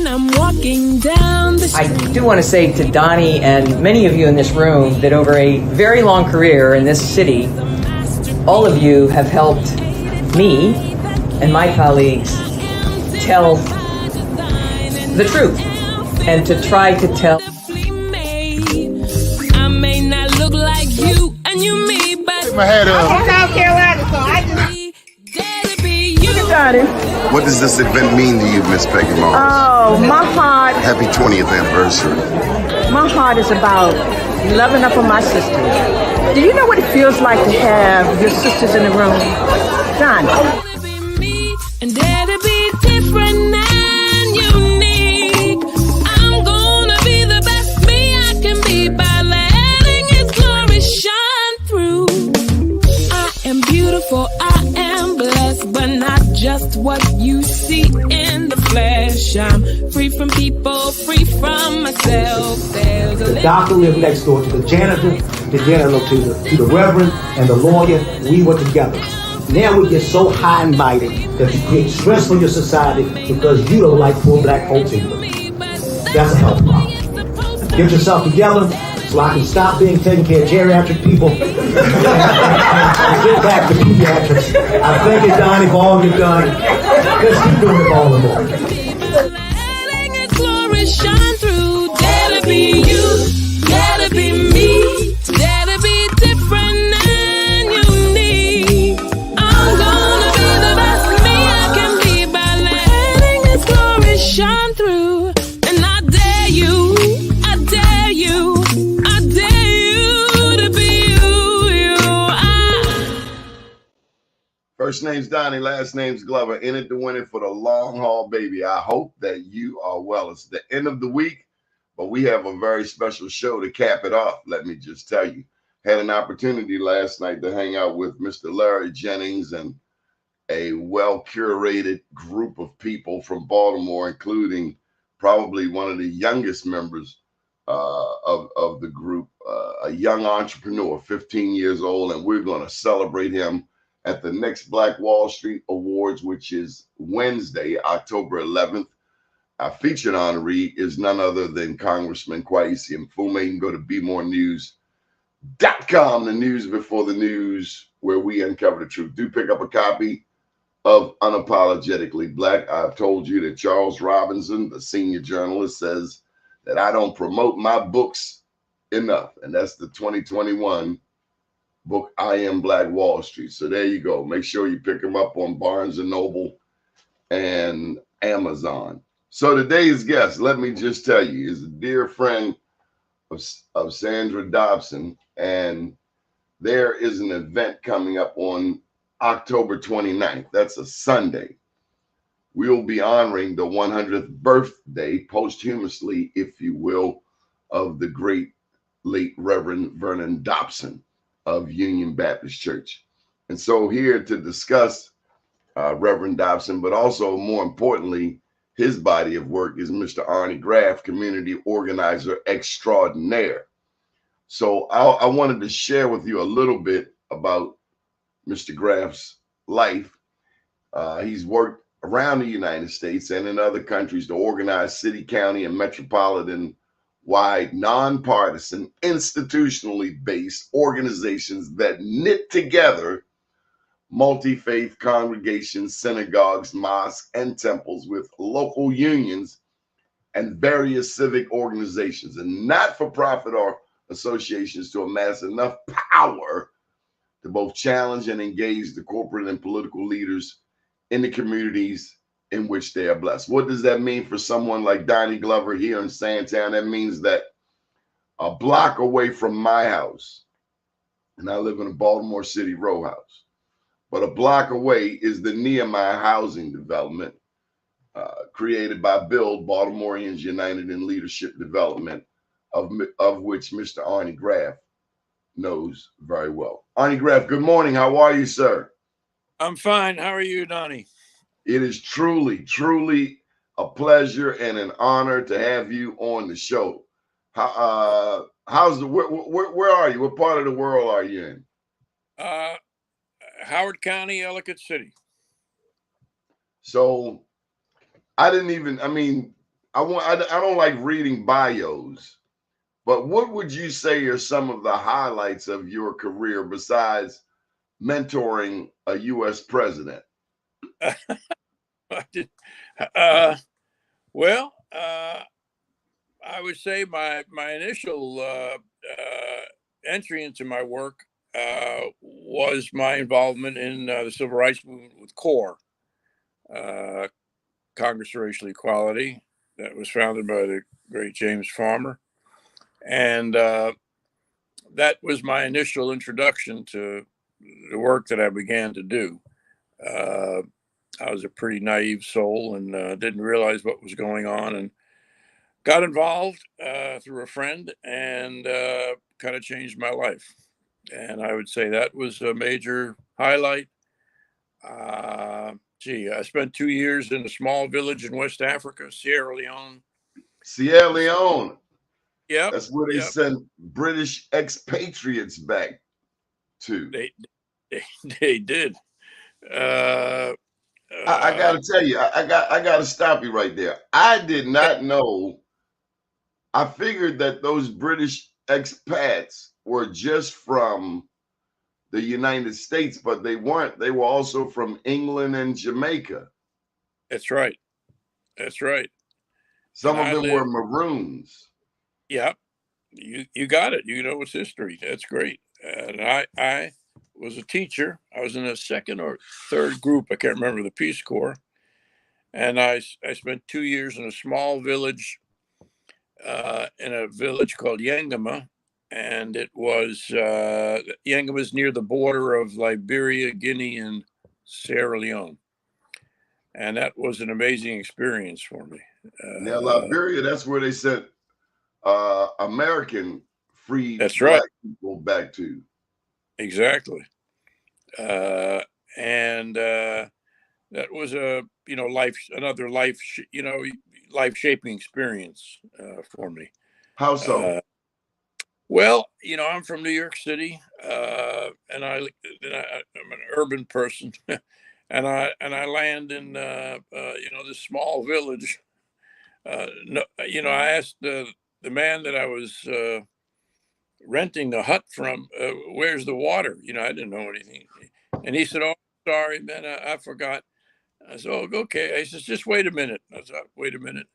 I'm walking down the street. I do want to say to Donnie and many of you in this room that over a very long career in this city, all of you have helped me and my colleagues tell the truth and to try to tell. I may not look like you and you me, but my head up. I'm South Carolina, so I just What does this event mean to you, Miss Peggy Mars? Oh, my heart. Happy 20th anniversary. My heart is about loving up on my sisters. Do you know what it feels like to have your sisters in the room? John. And dare to be different and unique. I'm gonna be the best me I can be by letting His glory shine through. I am beautiful, I am blessed, but not just what you see in the flesh. I'm free from people, free from myself. There's The doctor lived next door to the janitor, to the reverend, and the lawyer. We were together. Now we get so high and mighty that you create stress for your society because you don't like poor black folks either. That's a health problem. Get yourself together so I can stop being taking care of geriatric people and get back to pediatrics. I thank you, Donnie, for all you've done. Let's keep doing it all the more. letting His glory shine through. Dare to be you, dare to be me, dare to be different and unique. I'm gonna be the best me I can be by letting His glory shine through. And I dare you, I dare you, I dare you to be you. First name's Donnie, last name's Glover. In it to win it for the long haul, baby. I hope that you are well. It's the end of the week, but we have a very special show to cap it off. Let me just tell you. Had an opportunity last night to hang out with Mr. Larry Jennings and a well-curated group of people from Baltimore, including probably one of the youngest members of the group, a young entrepreneur, 15 years old, and we're going to celebrate him at the next Black Wall Street Awards, which is Wednesday, October 11th. Our featured honoree is none other than Congressman Kwesi Mfume. You can go to BeMoreNews.com, the news before the news, where we uncover the truth. Do pick up a copy of Unapologetically Black. I've told you that Charles Robinson, the senior journalist, says that I don't promote my books enough, and that's the 2021 book, I Am Black Wall Street. So there you go. Make sure you pick them up on Barnes & Noble and Amazon. So today's guest, let me just tell you, is a dear friend of Sandra Dobson, and there is an event coming up on October 29th. That's a Sunday. We'll be honoring the 100th birthday, posthumously, if you will, of the great late Reverend Vernon Dobson of Union Baptist Church. And so here to discuss Reverend Dobson, but also more importantly, his body of work is Mr. Arnie Graf, community organizer extraordinaire. So I wanted to share with you a little bit about Mr. Graf's life. He's worked around the United States and in other countries to organize city, county, and metropolitan wide, nonpartisan, institutionally based organizations that knit together multi-faith congregations, synagogues, mosques, and temples with local unions and various civic organizations and not-for-profit or associations to amass enough power to both challenge and engage the corporate and political leaders in the communities in which they are blessed. What does that mean for someone like Donnie Glover here in Sandtown? That means that a block away from my house, and I live in a Baltimore City row house, but a block away is the Nehemiah housing development created by Build Baltimoreans United in Leadership Development, of which Mr. Arnie Graf knows very well. Arnie Graf, good morning. How are you, sir? I'm fine. How are you, Donnie? It is truly, truly a pleasure and an honor to have you on the show. How's where are you? What part of the world are you in? Howard County, Ellicott City. So I mean, I don't like reading bios, but what would you say are some of the highlights of your career besides mentoring a U.S. president? Well, I would say my initial entry into my work was my involvement in the civil rights movement with CORE, Congress for Racial Equality, that was founded by the great James Farmer, and that was my initial introduction to the work that I began to do. I was a pretty naive soul and didn't realize what was going on, and got involved through a friend, and kind of changed my life. And I would say that was a major highlight. I spent 2 years in a small village in West Africa, Sierra Leone. Sierra Leone. Yep. That's where they sent British expatriates back to. They did. I gotta tell you, I gotta stop you right there. I did not know. I figured that those British expats were just from the United States, but they weren't. They were also from England and Jamaica. That's right. That's right. Some of them were Maroons. Yeah, you got it. You know it's history. That's great. And I was a teacher. I was in a second or third group. I can't remember, the Peace Corps. And I spent 2 years in a small village, in a village called Yangama. And it was, Yangama is near the border of Liberia, Guinea, and Sierra Leone. And that was an amazing experience for me. Now, Liberia, that's where they sent American freed That's black right. people back to. Exactly. And that was another life shaping experience for me. How so? Well, I'm from New York City, and I'm an urban person, and I land in this small village. I asked the man that I was renting the hut from, where's the water? I didn't know anything, and he said, "Oh, sorry, man, I forgot." I said, "Oh, okay." He says, "Just wait a minute." I said, "Wait a minute,"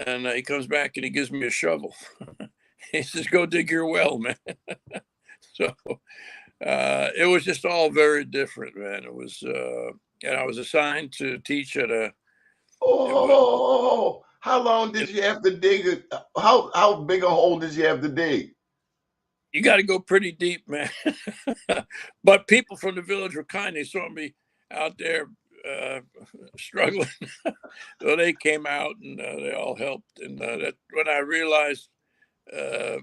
and he comes back and he gives me a shovel. He says, "Go dig your well, man." So it was just all very different, man. It was, and I was assigned to teach at a. How long did you have to dig? How big a hole did you have to dig? You got to go pretty deep, man. But people from the village were kind. They saw me out there struggling. So they came out and they all helped. And that when I realized, that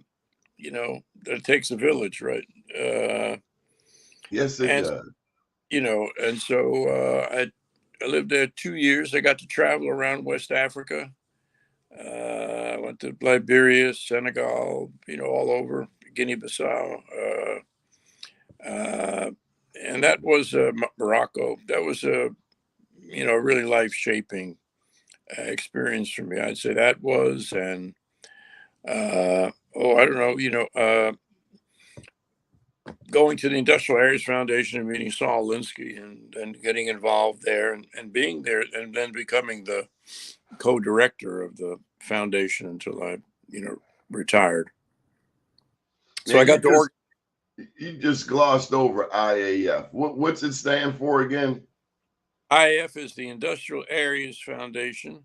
it takes a village, right? Yes, it does. And so I lived there 2 years. I got to travel around West Africa. I went to Liberia, Senegal, all over, Guinea-Bissau, and that was Morocco. That was a really life-shaping experience for me. I'd say that was, and I don't know, going to the Industrial Areas Foundation and meeting Saul Alinsky and getting involved there and being there and then becoming the co-director of the foundation until I, retired. So I got to You just glossed over IAF. What's it stand for again? IAF is the Industrial Areas Foundation.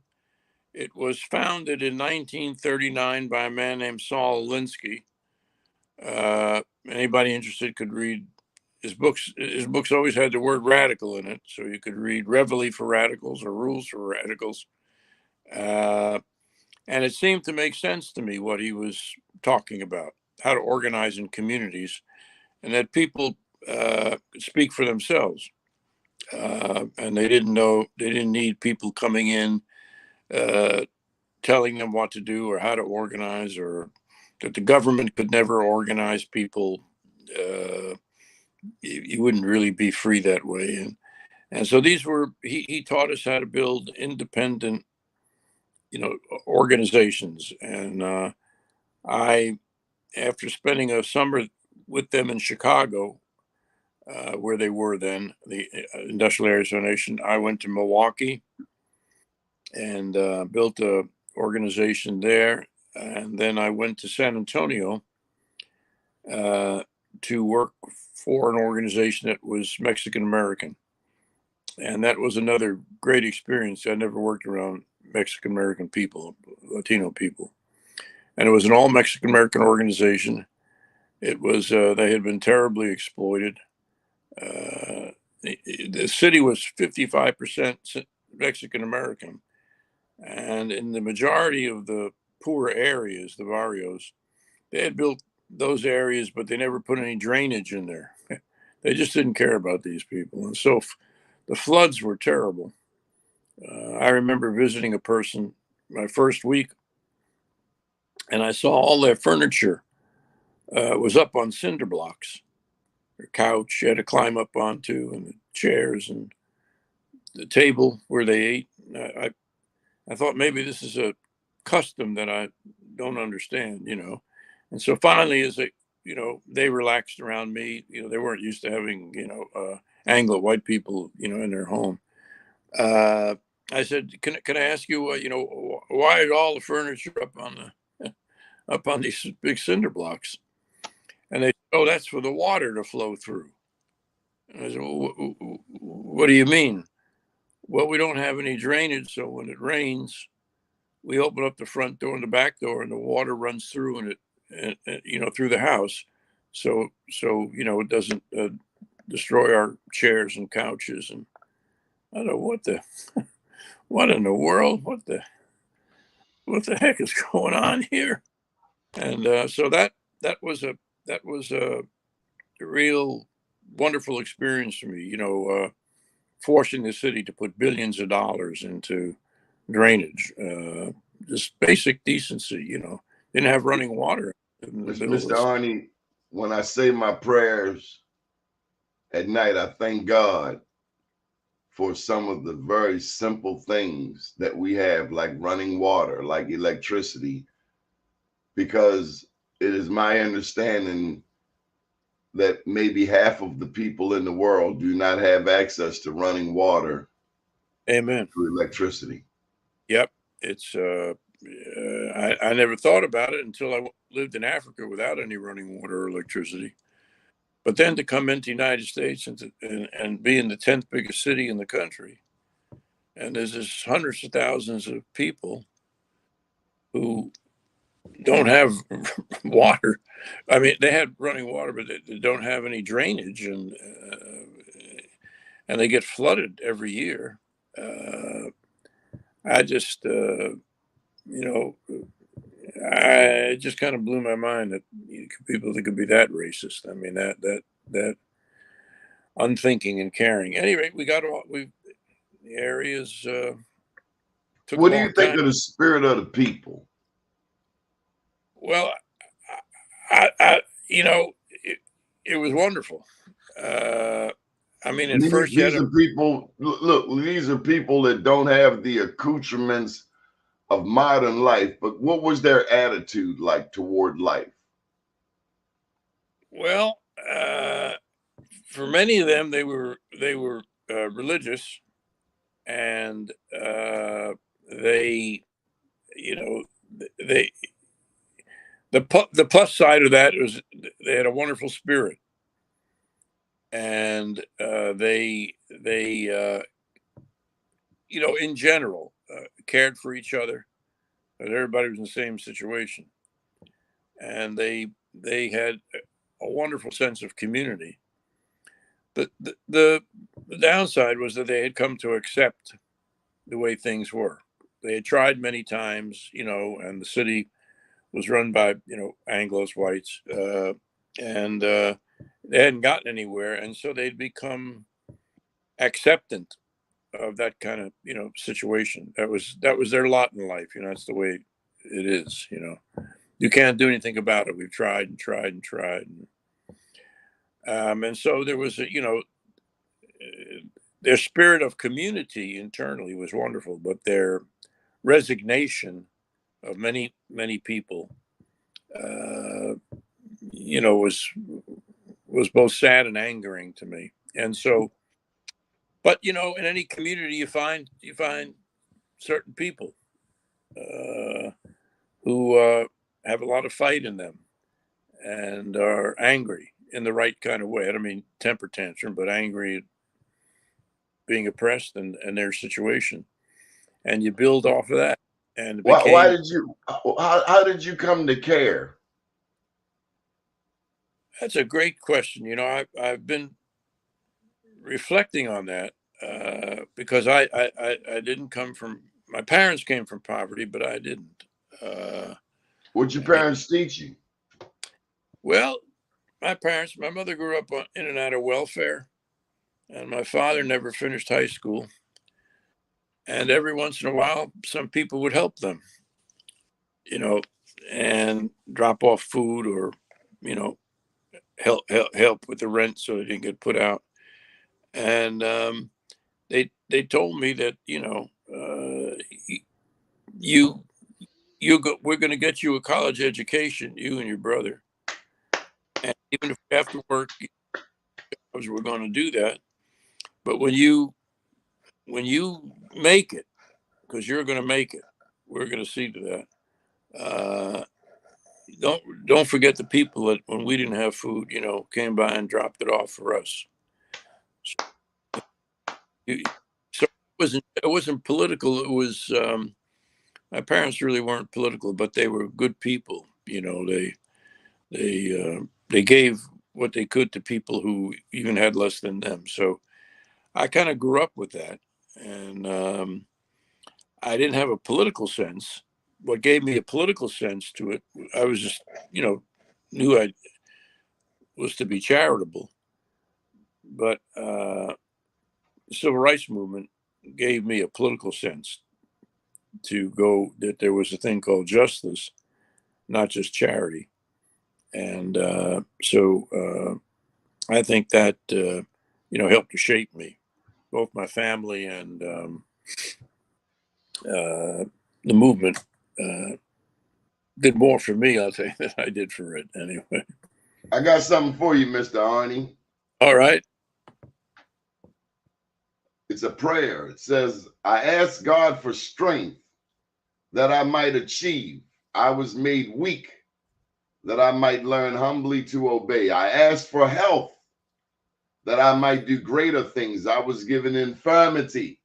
It was founded in 1939 by a man named Saul Alinsky. Anybody interested could read his books. His books always had the word radical in it, so you could read Reveille for Radicals or Rules for Radicals. And it seemed to make sense to me what he was talking about, how to organize in communities, and that people speak for themselves. And they didn't need people coming in telling them what to do or how to organize, or that the government could never organize people. You wouldn't really be free that way. And so he taught us how to build independent, organizations. And after spending a summer with them in Chicago, where they were then, the Industrial Area Association, I went to Milwaukee and built a organization there. And then I went to San Antonio to work for an organization that was Mexican American. And that was another great experience. I never worked around Mexican American people, Latino people. And it was an all Mexican American organization. It was, they had been terribly exploited. The city was 55% Mexican American. And in the majority of the poor areas, the barrios, they had built those areas, but they never put any drainage in there. They just didn't care about these people. And so the floods were terrible. I remember visiting a person my first week, and I saw all their furniture was up on cinder blocks. Their couch you had to climb up onto, and the chairs and the table where they ate. I thought maybe this is a custom that I don't understand, And so finally, as they relaxed around me. They weren't used to having, Anglo white people, in their home. I said, can I ask you, why is all the furniture up on these big cinder blocks? And they said, oh, that's for the water to flow through. And I said, well, what do you mean? Well, we don't have any drainage, so when it rains, we open up the front door and the back door, and the water runs through and through the house. So it doesn't destroy our chairs and couches. And I don't know what in the world, what the heck is going on here? And so that was a real wonderful experience for me, forcing the city to put billions of dollars into drainage, just basic decency, didn't have running water. Mr. Arnie, when I say my prayers at night, I thank God for some of the very simple things that we have, like running water, like electricity, because it is my understanding that maybe half of the people in the world do not have access to running water. Amen. To electricity. Yep. It's I never thought about it until I lived in Africa without any running water or electricity. But then to come into the United States and be in the 10th biggest city in the country, and there's this hundreds of thousands of people who don't have water. I mean, they had running water, but they don't have any drainage, and they get flooded every year. I just, it just kind of blew my mind that people that could be that racist. I mean, that unthinking and caring. Anyway, the areas. What do you think of the spirit of the people? Well, it was wonderful. I mean, at first, these are people. Look, these are people that don't have the accoutrements of modern life. But what was their attitude like toward life? Well, for many of them, they were religious, and the plus side of that was they had a wonderful spirit, and they in general cared for each other, and everybody was in the same situation, and they had a wonderful sense of community. The downside was that they had come to accept the way things were. They had tried many times, and the city was run by Anglos, whites, and they hadn't gotten anywhere, and so they'd become acceptant of that kind of situation. That was their lot in life. That's the way it is. You can't do anything about it. We've tried and tried and tried, and so there was their spirit of community internally was wonderful, but their resignation of many people, was both sad and angering to me. And so, but in any community you find certain people who have a lot of fight in them and are angry in the right kind of way. I don't mean temper tantrum, but angry at being oppressed and their situation. And you build off of that. And Why did you? How did you come to care? That's a great question. I've been reflecting on that because I didn't come from. My parents came from poverty, but I didn't. What'd your parents teach you? Well, my mother grew up in and out of welfare, and my father never finished high school. And every once in a while, some people would help them, and drop off food or, help with the rent so they didn't get put out. And they told me that, we're going to get you a college education, you and your brother. And even if you have to work, we're going to do that. But when you make it, because you're going to make it, we're going to see to that. Don't forget the people that when we didn't have food, came by and dropped it off for us. So it wasn't political. It was my parents really weren't political, but they were good people. They gave what they could to people who even had less than them. So I kind of grew up with that, and I didn't have a political sense. What gave me a political sense to it, I was just, knew I was to be charitable. But the civil rights movement gave me a political sense to go that there was a thing called justice, not just charity. And so I think that, helped to shape me, both my family and the movement did more for me, I'll say, than I did for it anyway. I got something for you, Mr. Arnie. All right. It's a prayer. It says, I ask God for strength that I might achieve. I was made weak that I might learn humbly to obey. I ask for health that I might do greater things. I was given infirmity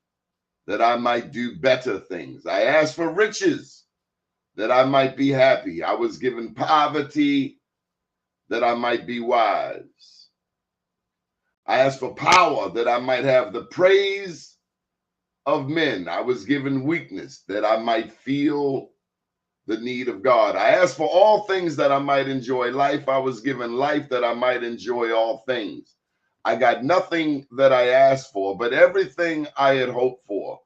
that I might do better things. I ask for riches that I might be happy. I was given poverty that I might be wise. I ask for power that I might have the praise of men. I was given weakness that I might feel the need of God. I asked for all things that I might enjoy life. I was given life that I might enjoy all things. I got nothing that I asked for, but everything I had hoped for.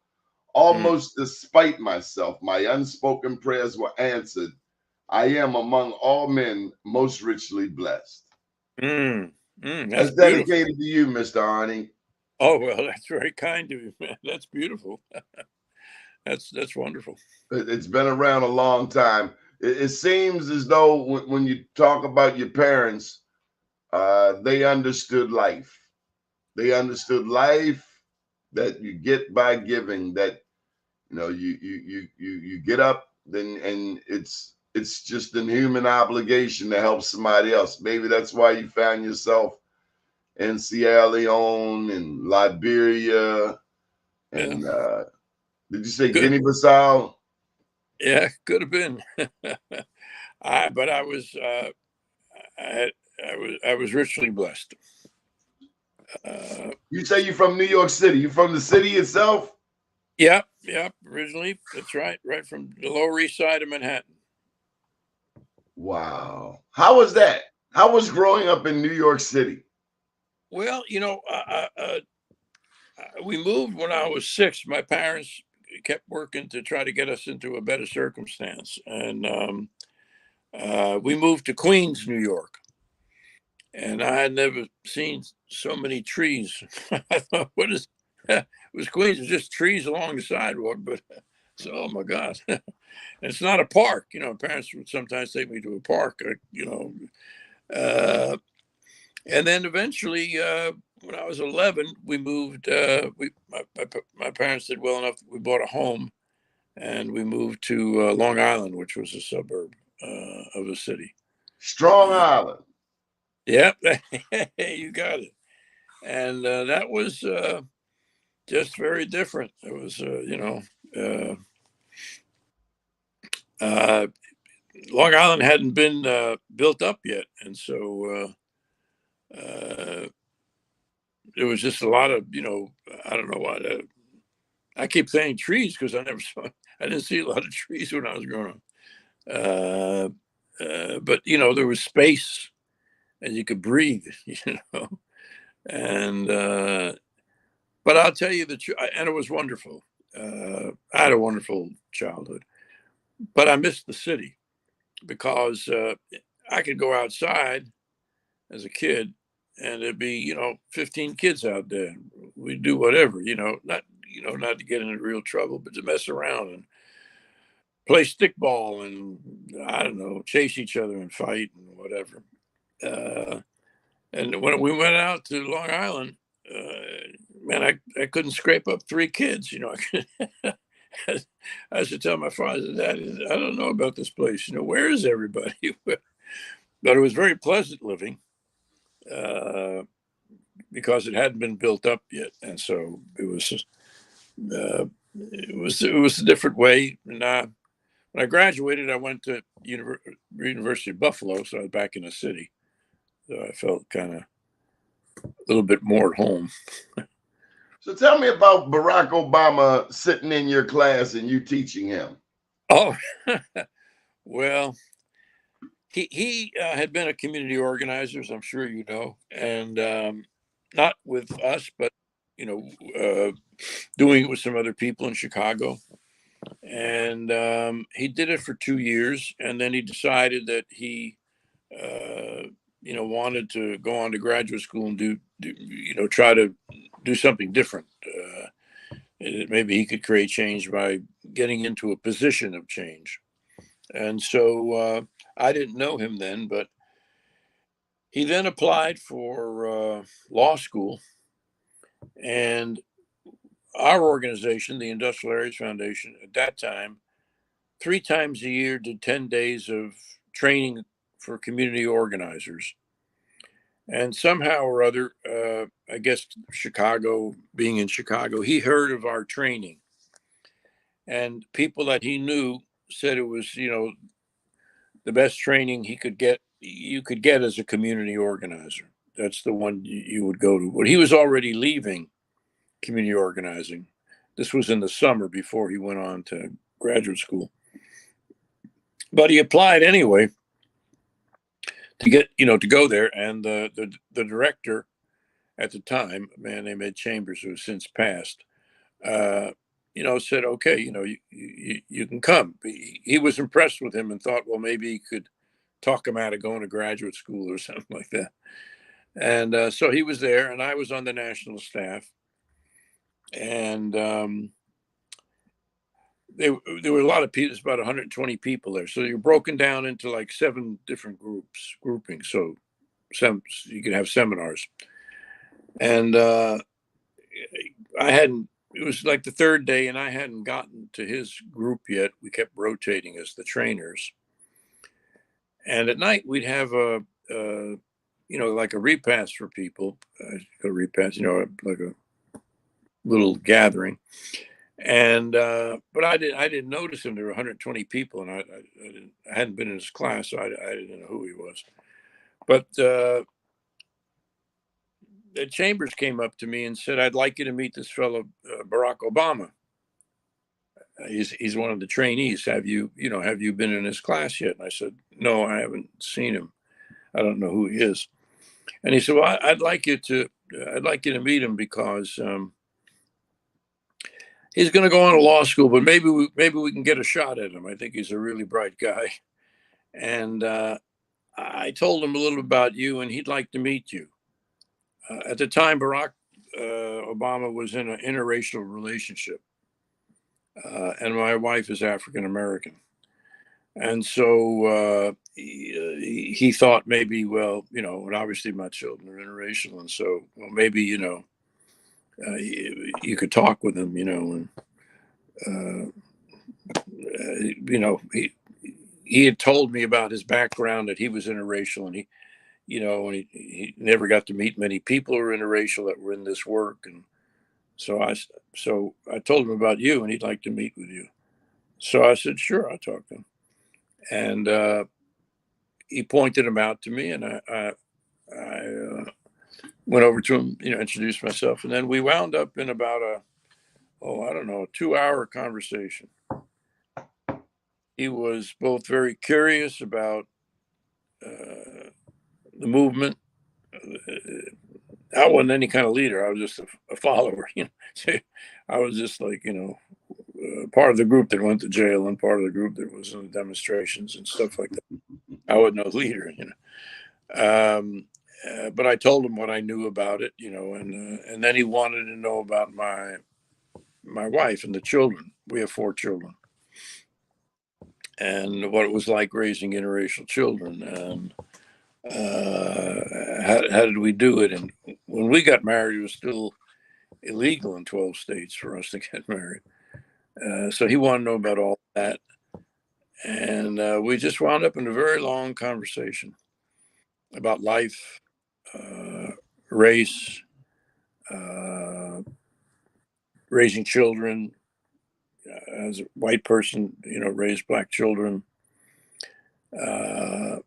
Almost despite myself, my unspoken prayers were answered. I am among all men most richly blessed. That's dedicated to you, Mr. Arnie. Oh, well, that's very kind of you, man. That's beautiful. That's wonderful. It's been around a long time. It seems as though when you talk about your parents, they understood life. They understood life that you get by giving. That you get up, then and it's just an human obligation to help somebody else. Maybe that's why you found yourself in Sierra Leone and Liberia and did you say Guinea-Bissau? Yeah, could have been. But I was richly blessed. You say you're from New York City. You from the city itself? Yeah. Originally, that's right from the Lower East Side of Manhattan. Wow. How was that? How was growing up in New York City? Well, we moved when I was 6. My parents kept working to try to get us into a better circumstance. And we moved to Queens, New York. And I had never seen so many trees. I thought, it was Queens, it was just trees along the sidewalk. But So, oh my God. And it's not a park. Parents would sometimes take me to a park, and then eventually, when I was 11, we moved. My parents did well enough. We bought a home, and we moved to Long Island, which was a suburb of the city. Strong Island. Yep, you got it. And that was just very different. It was, Long Island hadn't been built up yet, and so it was just a lot of, I don't know what. I keep saying trees because I didn't see a lot of trees when I was growing up. But there was space, and you could breathe, and but I'll tell you the truth, and it was wonderful. I had a wonderful childhood, but I missed the city because I could go outside as a kid, and there'd be 15 kids out there. We'd do whatever, not to get into real trouble, but to mess around and play stickball and I don't know, chase each other and fight and whatever. And when we went out to Long Island, man, I couldn't scrape up 3 kids. I should tell my father, Dad, I don't know about this place. Where is everybody? But it was very pleasant living because it hadn't been built up yet, and so it was a different way. And when I graduated, I went to University of Buffalo, so I was back in the city. So I felt kind of a little bit more at home. So tell me about Barack Obama sitting in your class and you teaching him. Oh, well, he had been a community organizer, as I'm sure you know, and not with us, but doing it with some other people in Chicago. And he did it for 2 years, and then he decided that he wanted to go on to graduate school and try to do something different. Maybe he could create change by getting into a position of change. And so I didn't know him then, but he then applied for law school. And our organization, the Industrial Areas Foundation, at that time, 3 times a year did 10 days of training for community organizers. And somehow or other, I guess Chicago, being in Chicago, he heard of our training. And people that he knew said it was, the best training you could get as a community organizer. That's the one you would go to. But he was already leaving community organizing. This was in the summer before he went on to graduate school. But he applied anyway to get, to go there. And the director at the time, a man named Ed Chambers, who has since passed, said, okay, you can come. He was impressed with him and thought, well, maybe he could talk him out of going to graduate school or something like that. And so he was there, and I was on the national staff. And there were a lot of people. There's about 120 people there. So you're broken down into like 7 different groupings. So you can have seminars. And it was like the 3rd day, and I hadn't gotten to his group yet. We kept rotating as the trainers. And at night we'd have like a repast for people, a repast, like a little gathering. And but I didn't notice him. There were 120 people, and I hadn't been in his class, so I didn't know who he was. But the Chambers came up to me and said, "I'd like you to meet this fellow, Barack Obama. He's one of the trainees. Have you been in his class yet?" And I said, "No, I haven't seen him. I don't know who he is." And he said, "Well, I'd like you to meet him because he's going to go on to law school, but maybe we can get a shot at him. I think he's a really bright guy." And I told him a little about you, and he'd like to meet you. At the time, Barack Obama was in an interracial relationship, and my wife is African American. And so he thought maybe, well, and obviously my children are interracial, and so, well, maybe, you could talk with him, and he had told me about his background, that he was interracial, and he never got to meet many people who were interracial that were in this work, and so I told him about you, and he'd like to meet with you. So I said, sure, I'll talk to him, and he pointed him out to me, and I went over to him, introduced myself, and then we wound up in about a 2-hour conversation. He was both very curious about the movement. I wasn't any kind of leader. I was just a follower. I was just like, part of the group that went to jail and part of the group that was in the demonstrations and stuff like that. I wasn't no leader, but I told him what I knew about it, and then he wanted to know about my wife and the children. We have 4 children, and what it was like raising interracial children, and how did we do it? And when we got married, it was still illegal in 12 states for us to get married. So he wanted to know about all that, and we just wound up in a very long conversation about life, race, raising children. As a white person, raised black children. And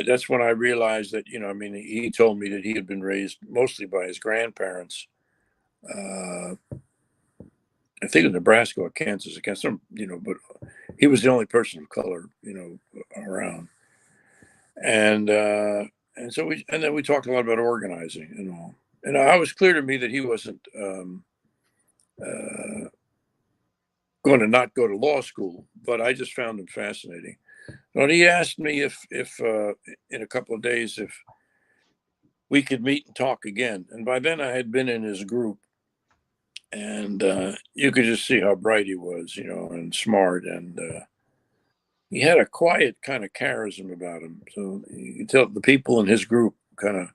that's when I realized that, he told me that he had been raised mostly by his grandparents. I think in Nebraska or Kansas, but he was the only person of color, around. And then we talked a lot about organizing and all. And it was clear to me that he wasn't going to not go to law school, but I just found him fascinating. And he asked me if in a couple of days, if we could meet and talk again. And by then I had been in his group, and you could just see how bright he was, and smart. And he had a quiet kind of charisma about him. So you could tell the people in his group kind of,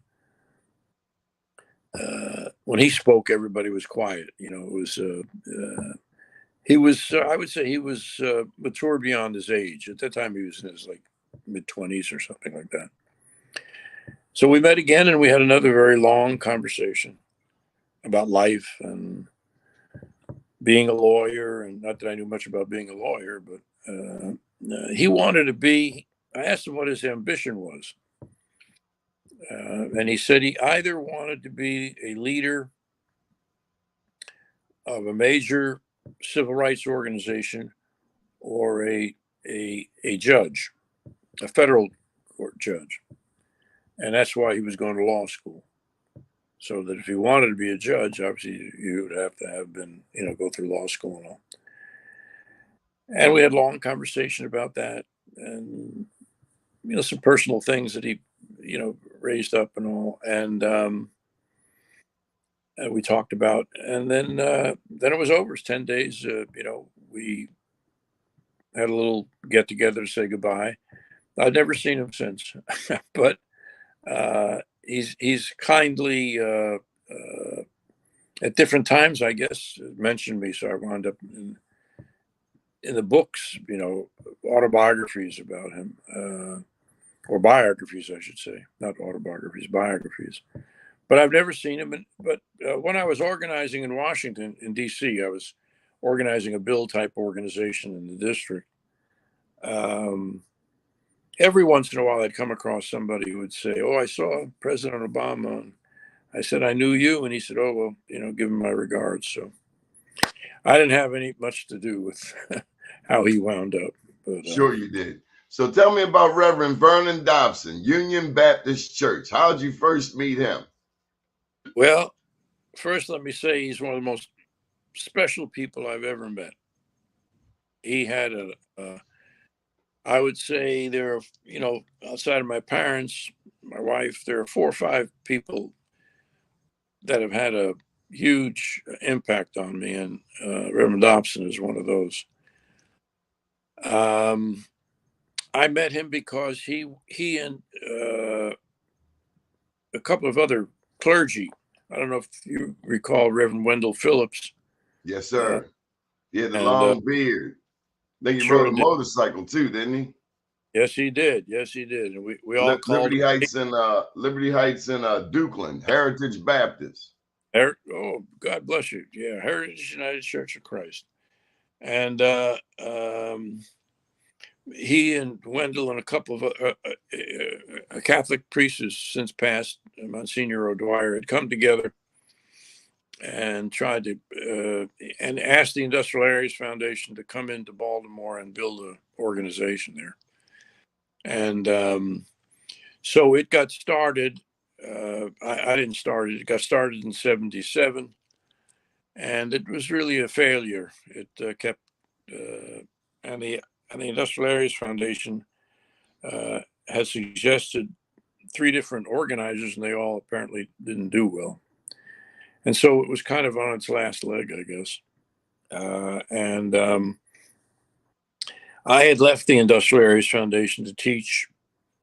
when he spoke, everybody was quiet. It was, he was, I would say he was mature beyond his age. At that time, he was in his mid-20s or something like that. So we met again, and we had another very long conversation about life and being a lawyer. And not that I knew much about being a lawyer, but he wanted to be, I asked him what his ambition was. And he said he either wanted to be a leader of a major civil rights organization or a judge, a federal court judge. And that's why he was going to law school. So that if he wanted to be a judge, obviously you would have to have been, go through law school and all. And we had a long conversation about that, and, some personal things that he, raised up and all. And we talked about, and then it was over. It's 10 days. We had a little get together to say goodbye. I've never seen him since, but he's kindly at different times, I guess, mentioned me. So I wound up in the books, autobiographies about him, or biographies, I should say, not autobiographies, biographies. But I've never seen him. But when I was organizing in Washington, in D.C., I was organizing a bill type organization in the district. Every once in a while, I'd come across somebody who would say, "Oh, I saw President Obama." And I said, "I knew you," and he said, "Oh, well, give him my regards." So I didn't have much to do with how he wound up. But, sure, you did. So tell me about Reverend Vernon Dobson, Union Baptist Church. How did you first meet him? Well, first, let me say he's one of the most special people I've ever met. He had I would say there are, outside of my parents, my wife, there are 4 or 5 people that have had a huge impact on me, and Reverend Dobson is one of those. I met him because he and a couple of other clergy. I don't know if you recall Reverend Wendell Phillips. Yes, sir. He had the and long beard. I think he sure rode a did. motorcycle too, didn't he? Yes, he did. Yes, he did. And we all called Liberty Heights and Dukeland, Heritage Baptist. Oh, God bless you. Yeah, Heritage United Church of Christ. And he and Wendell and a couple of a Catholic priest who's since passed, Monsignor O'Dwyer, had come together and tried to and asked the Industrial Areas Foundation to come into Baltimore and build an organization there. And so it got started. I didn't start it. It got started in '77, and it was really a failure. It kept and the Industrial Areas Foundation has suggested 3 different organizers, and they all apparently didn't do well. And so it was kind of on its last leg, I guess. And I had left the Industrial Areas Foundation to teach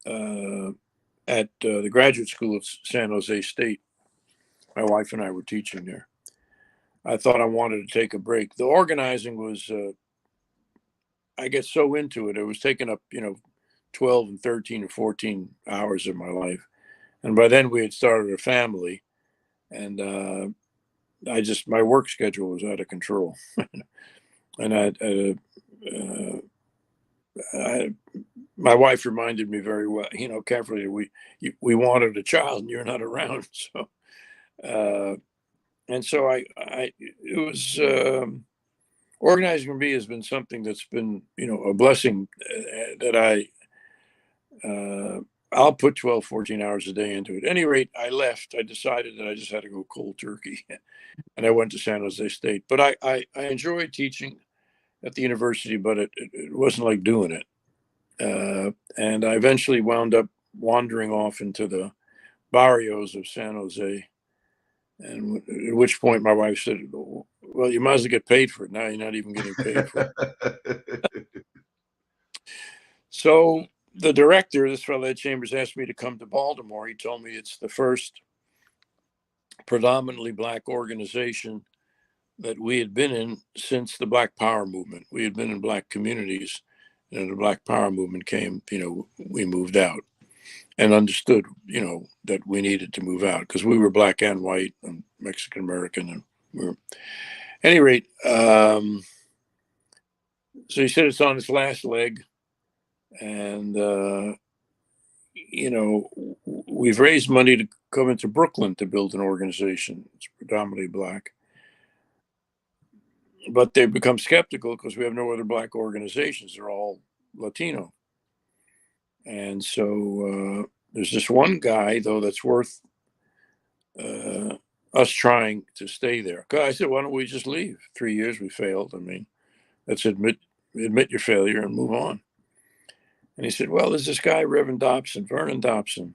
at the graduate school at San Jose State. My wife and I were teaching there. I thought I wanted to take a break. The organizing was, I get so into it. It was taking up, 12 and 13 and 14 hours of my life. And by then we had started a family, and my work schedule was out of control. And my wife reminded me very well, carefully, we wanted a child and you're not around. So, and so it was, organizing for me has been something that's been, a blessing that I'll put 12, 14 hours a day into it. At any rate, I left. I decided that I just had to go cold turkey, and I went to San Jose State. But I enjoyed teaching at the university, but it wasn't like doing it. And I eventually wound up wandering off into the barrios of San Jose. And at which point my wife said, well, you might as well get paid for it. Now you're not even getting paid for it. So the director, this fellow Ed Chambers, asked me to come to Baltimore. He told me it's the first predominantly Black organization that we had been in since the Black Power movement. We had been in Black communities, and the Black Power movement came, we moved out and understood, that we needed to move out because we were Black and white and Mexican American. And we were, at any rate, so he said it's on its last leg. And, we've raised money to come into Brooklyn to build an organization. It's predominantly Black. But they've become skeptical because we have no other Black organizations. They're all Latino. And so there's this one guy, though, that's worth us trying to stay there. I said, why don't we just leave? 3 years we failed. I mean, let's admit your failure and move on. And he said, well, there's this guy, Reverend Dobson, Vernon Dobson.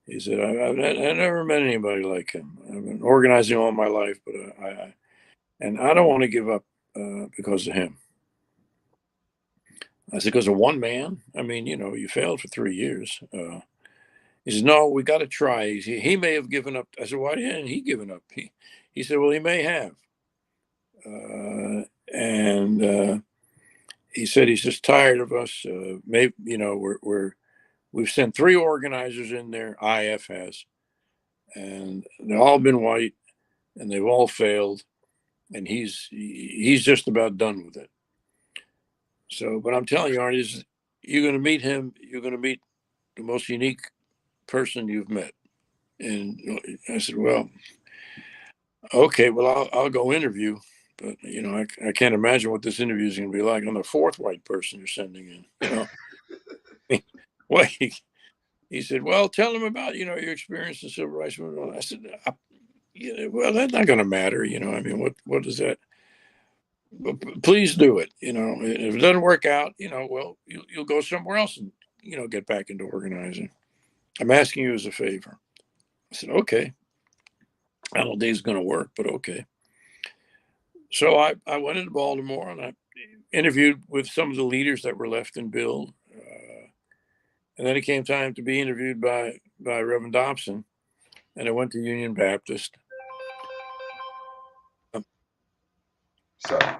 He said, I never met anybody like him. I've been organizing all my life, but I don't want to give up because of him. I said, because of one man? I mean, you failed for 3 years. He said, no, we got to try. He may have given up. I said, why hadn't he given up? He said, well, he may have. And he said he's just tired of us. Maybe, we've sent 3 organizers in there, IAF has, and they've all been white, and they've all failed, and he's just about done with it. So, but I'm telling you, Arnie, you're going to meet him. You're going to meet the most unique person you've met. And I said, well, okay, well, I'll go interview. But, I can't imagine what this interview is going to be like. I'm the 4th white person you're sending in, Well, he said, well, tell him about, your experience in civil rights movement. I said, well, that's not going to matter. I mean, what does that? But please do it. If it doesn't work out, well, you'll go somewhere else and, get back into organizing. I'm asking you as a favor. I said, okay. I don't think it's going to work, but okay. So I went into Baltimore and I interviewed with some of the leaders that were left in Bill. And then it came time to be interviewed by Reverend Dobson, and I went to Union Baptist. Sorry.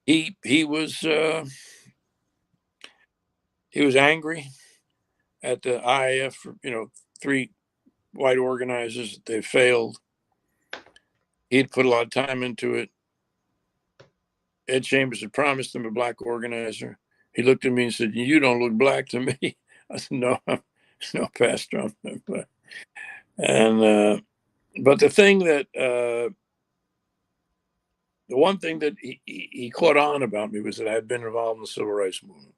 He was angry at the IAF, three white organizers. They failed. He'd put a lot of time into it. Ed Chambers had promised him a black organizer. He looked at me and said, "You don't look black to me." I said, "No, no, Pastor." And but the thing that the one thing that he caught on about me was that I had been involved in the civil rights movement,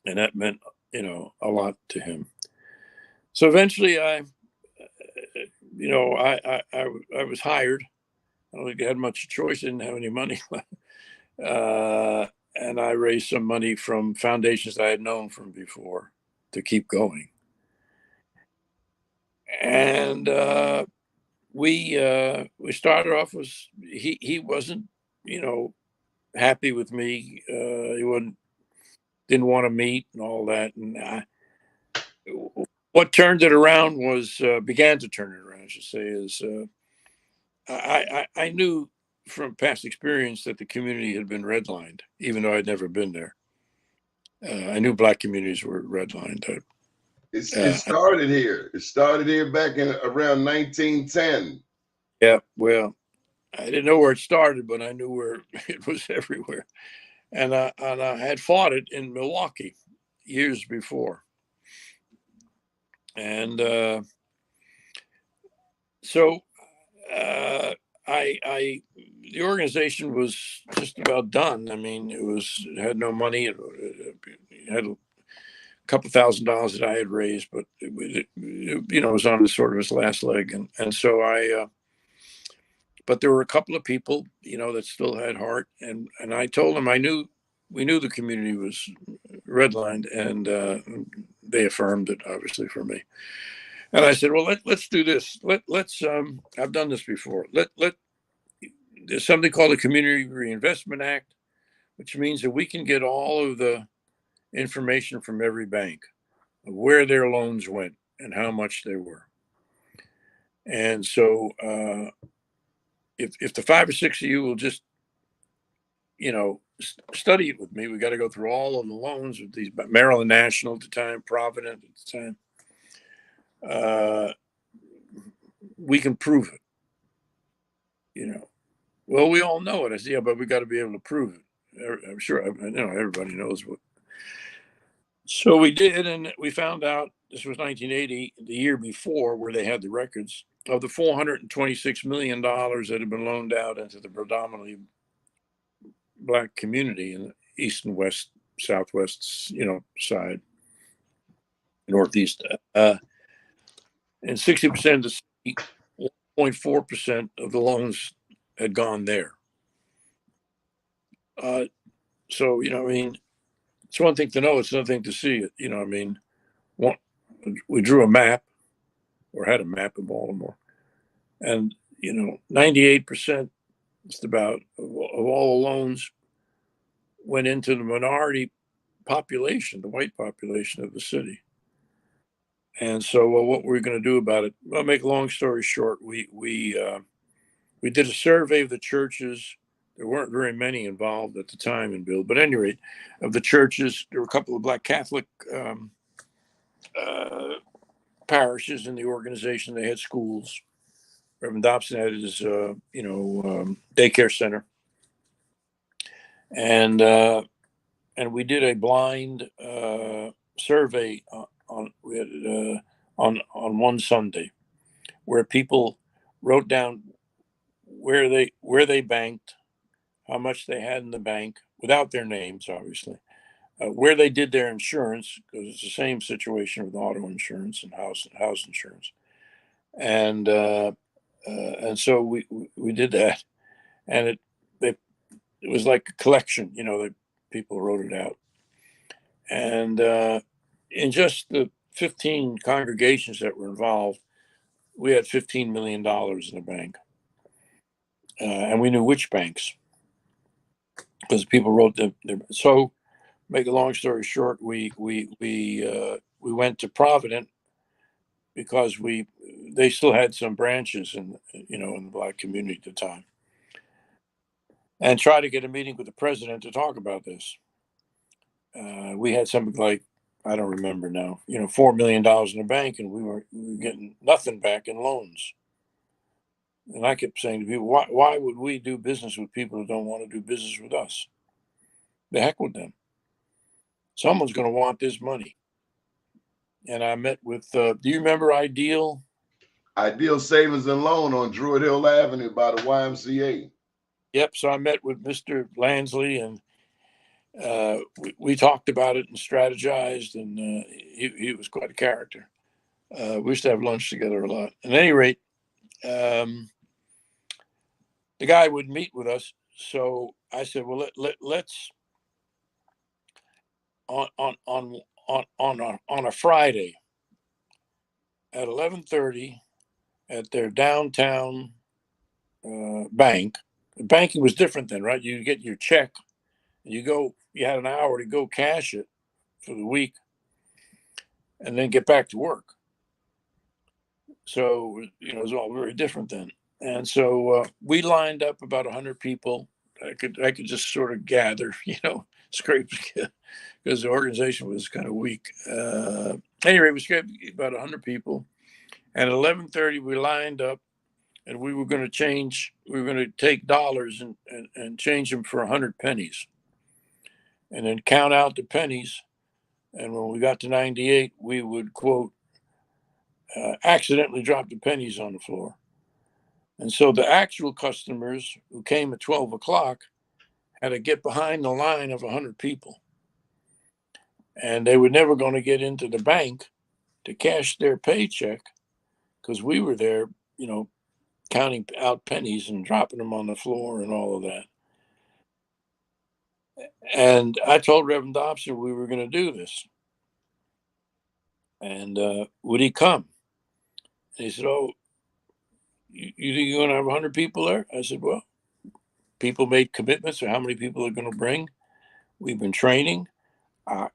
and that meant a lot to him. So eventually, I was hired. I don't think I had much choice. I didn't have any money. And I raised some money from foundations I had known from before to keep going. And we started off with he wasn't happy with me. He didn't want to meet and all that. And what turned it around began to turn it around, I should say, is I knew from past experience that the community had been redlined, even though I'd never been there. I knew black communities were redlined. It started here. It started here back in around 1910. Yeah, well, I didn't know where it started, but I knew where it was everywhere. And I had fought it in Milwaukee years before. And so the organization was just about done. I mean, it had no money. It had a couple $1,000s that I had raised, but it was on sort of its last leg. And so but there were a couple of people, that still had heart. And I told them we knew the community was redlined, and they affirmed it, obviously, for me. And I said, well, let's do this. Let's I've done this before. There's something called the Community Reinvestment Act, which means that we can get all of the information from every bank of where their loans went and how much they were. And so if the 5 or 6 of you will just, study it with me, we got to go through all of the loans with these, Maryland National at the time, Provident at the time. We can prove it, Well, we all know it. I said, yeah, but we got to be able to prove it. I'm sure, everybody knows what. So we did, and we found out, this was 1980, the year before, where they had the records of the $426 million that had been loaned out into the predominantly black community in the east and west, southwest, side, northeast. And 60% of the city, 1.4% of the loans had gone there. So, it's one thing to know, it's another thing to see it. We drew a map, or had a map of Baltimore, and 98%, just about, of all the loans went into the minority population, the white population of the city. And so, what were we going to do about it? Well, make a long story short, we did a survey of the churches. There weren't very many involved at the time in Bill, but at any rate, of the churches, there were a couple of black Catholic parishes in the organization. They had schools. Reverend Dobson had his, daycare center, and we did a blind survey on one Sunday, where people wrote down where they banked, how much they had in the bank, without their names, obviously, where they did their insurance, because it's the same situation with auto insurance and house insurance, and so we did that, and it was like a collection, that people wrote it out, and in just the 15 congregations that were involved, we had $15 million in the bank. And we knew which banks because people wrote them. So, make a long story short, we went to Provident because they still had some branches in the black community at the time, and tried to get a meeting with the president to talk about this. We had something like, I don't remember now, $4 million in the bank, and we were getting nothing back in loans. And I kept saying to people, why would we do business with people who don't want to do business with us? The heck with them. Someone's going to want this money. And I met with, do you remember Ideal? Ideal Savings and Loan on Druid Hill Avenue by the YMCA. Yep. So I met with Mr. Lansley, and we talked about it and strategized, and he was quite a character. We used to have lunch together a lot. At any rate, the guy would meet with us. So I said, well, let's on a Friday at 11:30 at their downtown bank. Banking was different then, right? You get your check, and you had an hour to go cash it for the week, and then get back to work. So it was all very different then. And so we lined up about 100 people. I could just sort of gather, scrape, because the organization was kind of weak. Anyway, we scraped about 100 people. And at 11:30, we lined up, and we were going to take dollars and change them for 100 pennies. And then count out the pennies. And when we got to 98, we would, quote, accidentally drop the pennies on the floor. And so the actual customers who came at 12 o'clock had to get behind the line of 100 people. And they were never going to get into the bank to cash their paycheck because we were there, counting out pennies and dropping them on the floor and all of that. And I told Reverend Dobson we were going to do this. And would he come? And he said, oh, you think you're going to have 100 people there? I said, well, people made commitments to how many people are going to bring. We've been training. I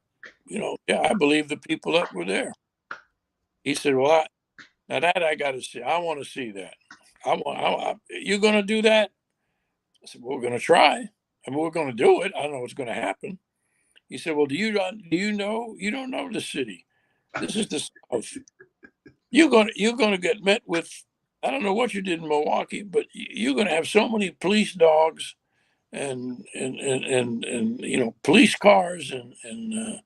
believe the people that were there. He said, well, now that I got to see. I want to see that. You're going to do that? I said, well, we're going to try. We're going to do it. I don't know what's going to happen. He said, well, do you know? You don't know the city. This is the South. You're going to get met with, I don't know what you did in Milwaukee, but you're going to have so many police dogs and police cars and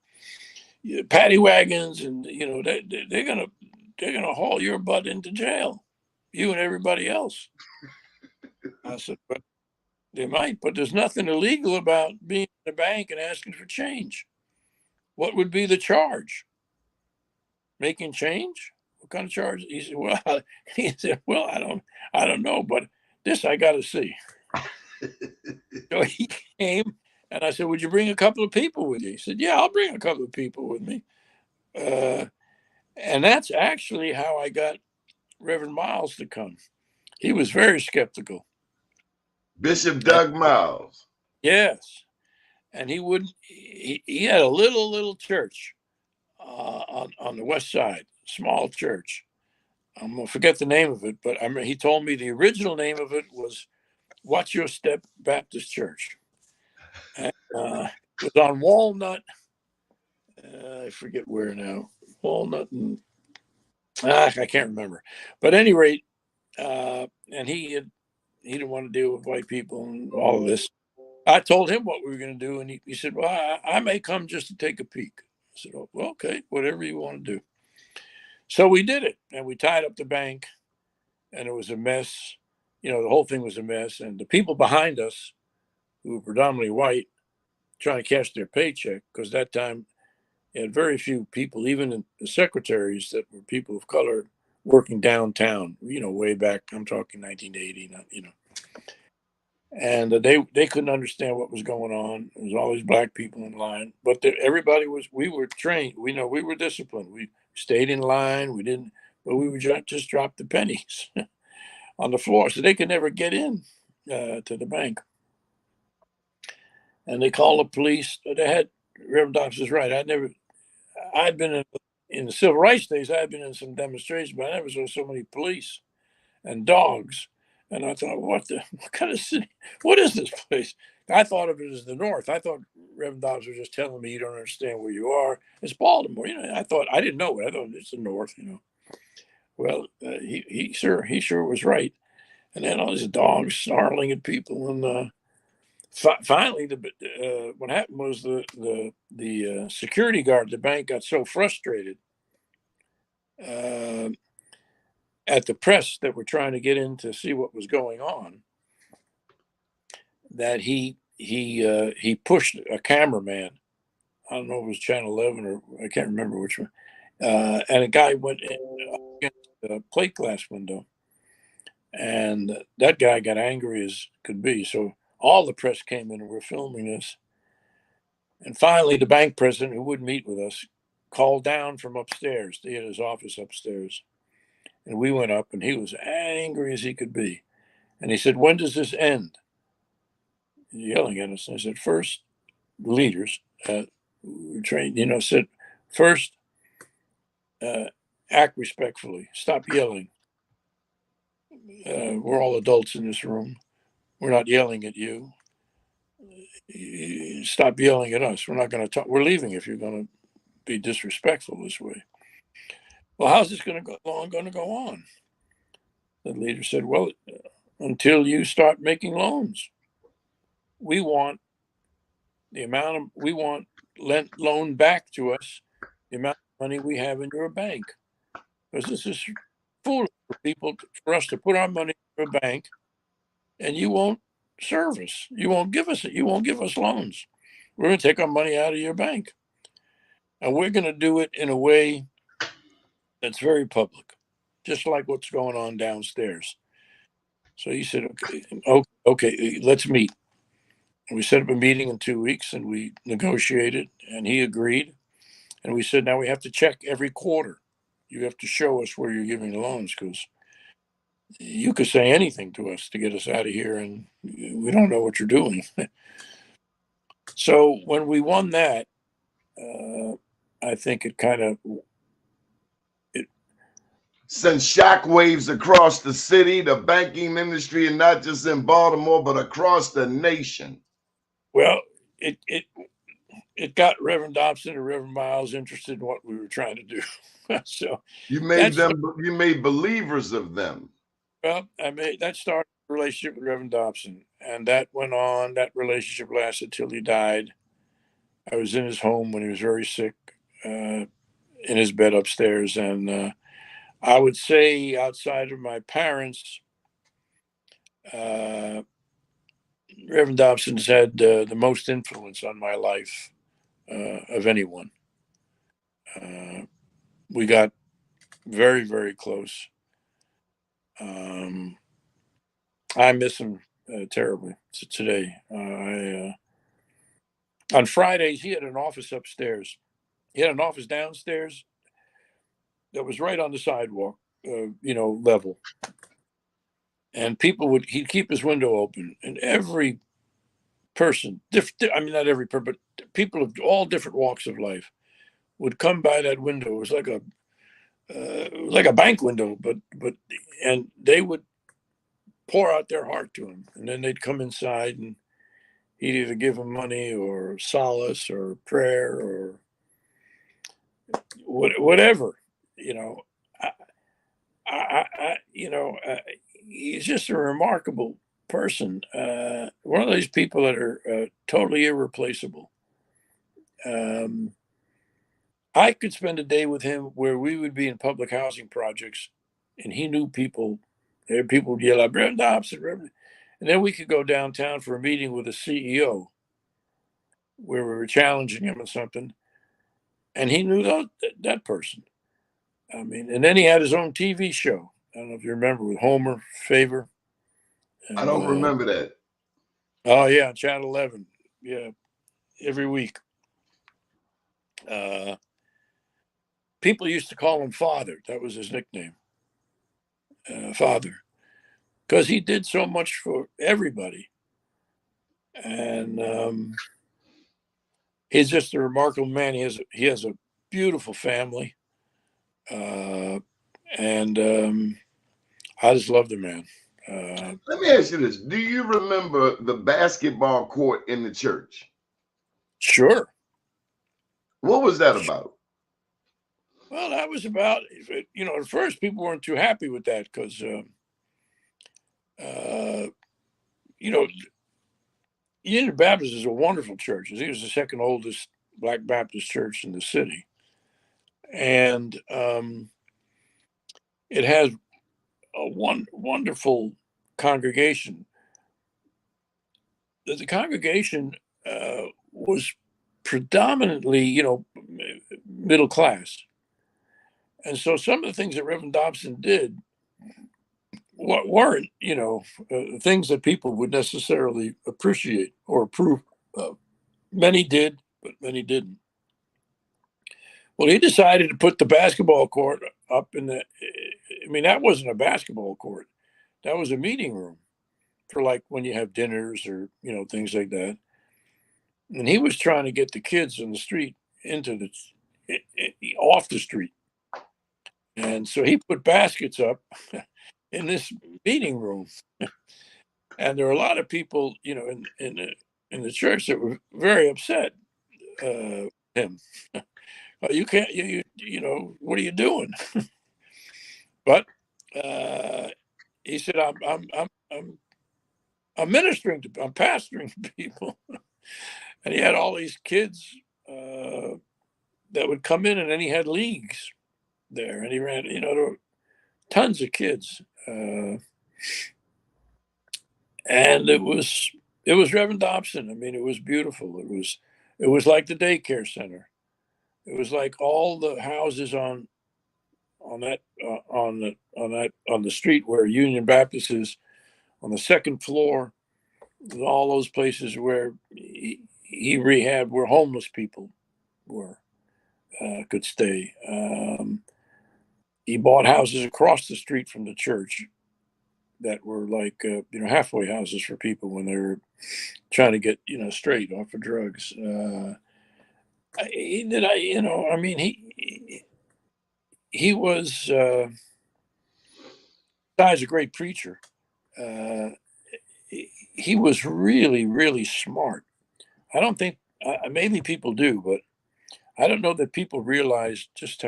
paddy wagons, and they're going to haul your butt into jail, you and everybody else. I said, but they might, but there's nothing illegal about being in the bank and asking for change. What would be the charge? Making change? What kind of charge? He said, well, I don't know, but this I got to see. So he came, and I said, would you bring a couple of people with you? He said, yeah, I'll bring a couple of people with me. And that's actually how I got Reverend Miles to come. He was very skeptical. Bishop Doug Miles. Yes. And he wouldn't, he had a little church on the west side, small church. I'm going to forget the name of it, but he told me the original name of it was Watch Your Step Baptist Church. And, it was on Walnut. I forget where now. Walnut and I can't remember. But at any rate, and he didn't want to deal with white people and all of this. I told him what we were going to do, and he said, well, I may come just to take a peek. I said, oh, well, okay, whatever you want to do. So we did it, and we tied up the bank, and it was a mess. The whole thing was a mess. And the people behind us, who were predominantly white, trying to cash their paycheck, because that time you had very few people, even in the secretaries, that were people of color working downtown, way back, I'm talking 1980, And they couldn't understand what was going on. There was all these black people in line, but we were trained. We were disciplined. We stayed in line. We didn't but we would just drop the pennies on the floor, so they could never get in to the bank. And they called the police. They had Reverend Dobbs is right. I'd been in the civil rights days. I had been in some demonstrations, but I never saw so many police and dogs. And I thought, what kind of city? What is this place? I thought of it as the North. I thought Reverend Dobbs was just telling me you don't understand where you are. It's Baltimore. I thought I didn't know it. I thought it's the North. Well, he sure was right. And then all these dogs snarling at people, and finally, what happened was the security guard at the bank got so frustrated at the press that were trying to get in to see what was going on that he pushed a cameraman. I don't know if it was Channel 11 or I can't remember which one. And a guy went in against the plate glass window, and that guy got angry as could be. So all the press came in and were filming this. And finally, the bank president, who would meet with us, called down from upstairs. He had his office upstairs. And we went up, and he was angry as he could be. And he said, "When does this end?" Yelling at us. And I said, "First, leaders, trained, said, first, act respectfully. Stop yelling. We're all adults in this room. We're not yelling at you. Stop yelling at us. We're not going to talk. We're leaving if you're going to be disrespectful this way." Well, how's this going to go on? The leader said, "Well, until you start making loans. We want loan back to us the amount of money we have in your bank, because this is foolish for us to put our money in a bank, and you won't serve us. You won't give us it. You won't give us loans. We're going to take our money out of your bank, and we're going to do it in a way that's very public, just like what's going on downstairs." So he said, okay, let's meet. And we set up a meeting in 2 weeks, and we negotiated, and he agreed. And we said, now we have to check every quarter. You have to show us where you're giving loans, because you could say anything to us to get us out of here, and we don't know what you're doing. So when we won that, I think it kind of sent shockwaves across the city, the banking industry, and not just in Baltimore, but across the nation. Well, it got Reverend Dobson and Reverend Miles interested in what we were trying to do. So you made believers of them. Well, that started a relationship with Reverend Dobson, and that went on. That relationship lasted till he died. I was in his home when he was very sick, in his bed upstairs, and I would say outside of my parents, Reverend Dobson's had the most influence on my life of anyone. We got very, very close. I miss him terribly today. On Fridays, he had an office upstairs. He had an office downstairs that was right on the sidewalk, level. And he'd keep his window open, and every person, not every person, but people of all different walks of life would come by that window. It was like a bank window, and they would pour out their heart to him, and then they'd come inside, and he'd either give them money or solace or prayer or whatever, he's just a remarkable person. One of those people that are totally irreplaceable. I could spend a day with him where we would be in public housing projects, and he knew people. People would yell out, "Reverend Dobson, Reverend," and then we could go downtown for a meeting with a CEO where we were challenging him on something, and he knew that person. And then he had his own TV show. I don't know if you remember, with Homer Favor. And, I don't remember that. Oh yeah, Channel 11. Yeah, every week. people used to call him Father. That was his nickname, Father, because he did so much for everybody. And he's just a remarkable man. He has a beautiful family, and I just love the man. Let me ask you this: do you remember the basketball court in the church? Sure. What was that about? Well, that was about, at first people weren't too happy with that because, Union Baptist is a wonderful church. It was the second oldest Black Baptist church in the city. And it has a wonderful congregation. The congregation was predominantly, middle class. And so some of the things that Reverend Dobson did weren't, things that people would necessarily appreciate or approve of. Many did, but many didn't. Well, he decided to put the basketball court up that wasn't a basketball court. That was a meeting room for like when you have dinners or, things like that. And he was trying to get the kids on the street off the street. And so he put baskets up in this meeting room. And there were a lot of people, in the church that were very upset him. You can't, what are you doing? But he said, I'm ministering I'm pastoring to people. And he had all these kids that would come in, and then he had leagues there, and he ran, there were tons of kids. And it was Reverend Dobson. It was beautiful. It was like the daycare center. It was like all the houses on the street where Union Baptist is, on the second floor, all those places where he rehabbed, where homeless people could stay. He bought houses across the street from the church that were like halfway houses for people when they were trying to get straight off of drugs. He was besides a great preacher. He was really, really smart. I don't think maybe people do, but I don't know that people realize just